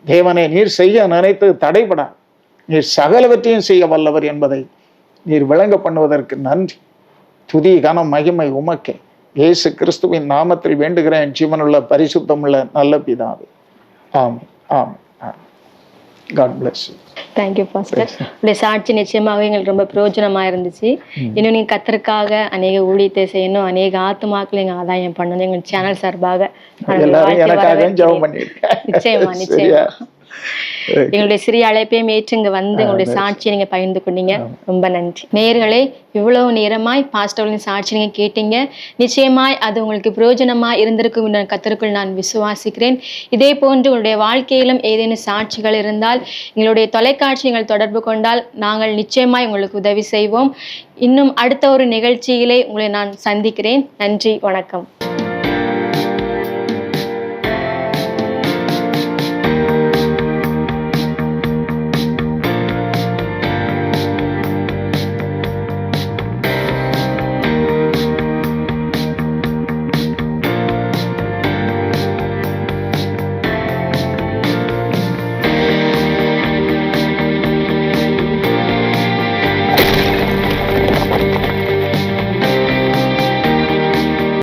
தேவனை நீர் செய்ய நினைத்தது தடைபடா. நீர் சகலவற்றையும் செய்ய வல்லவர் என்பதை நீர் விளங்க பண்ணுவதற்கு நன்றி. துதி, கனம், மகிமை உமக்கே. இயேசு கிறிஸ்துவின் நாமத்தில் வேண்டுகிறேன் ஜீவனுள்ள பரிசுத்தமுள்ள நல்ல பிதாவே. ஆமென், ஆமென், ஆமென். God bless you. Thank you pastor. உடைய சாட்சி நிச்சயமாக எங்களுக்கு ரொம்ப பிரயோஜனமாக இருந்துச்சு. இன்னும் நீங்கள் கத்தருக்காக அநேக ஊழியத்தை செய்யணும், அநேக ஆத்துமாக்களை நீங்கள் ஆதாயம் பண்ணணும். எங்கள் சேனல் சார்பாக நிச்சயமா நிச்சயமா எங்களுடைய சிறிய அழைப்பையும் ஏற்று இங்கே வந்து எங்களுடைய சாட்சியை நீங்கள் பகிர்ந்து கொண்டீங்க. ரொம்ப நன்றி. நேயர்களே, இவ்வளவு நேரமாய் பாஸ்டர்களின் சாட்சி நீங்கள் கேட்டீங்க. நிச்சயமாய் அது உங்களுக்கு பிரயோஜனமாக இருந்திருக்கும் என்று கர்த்தருக்குள் நான் விசுவாசிக்கிறேன். இதே போன்று உங்களுடைய வாழ்க்கையிலும் ஏதேனும் சாட்சிகள் இருந்தால் எங்களுடைய தொலைக்காட்சி நீங்கள் தொடர்பு கொண்டால் நாங்கள் நிச்சயமாய் உங்களுக்கு உதவி செய்வோம். இன்னும் அடுத்த ஒரு நிகழ்ச்சியிலே உங்களை நான் சந்திக்கிறேன். நன்றி, வணக்கம்.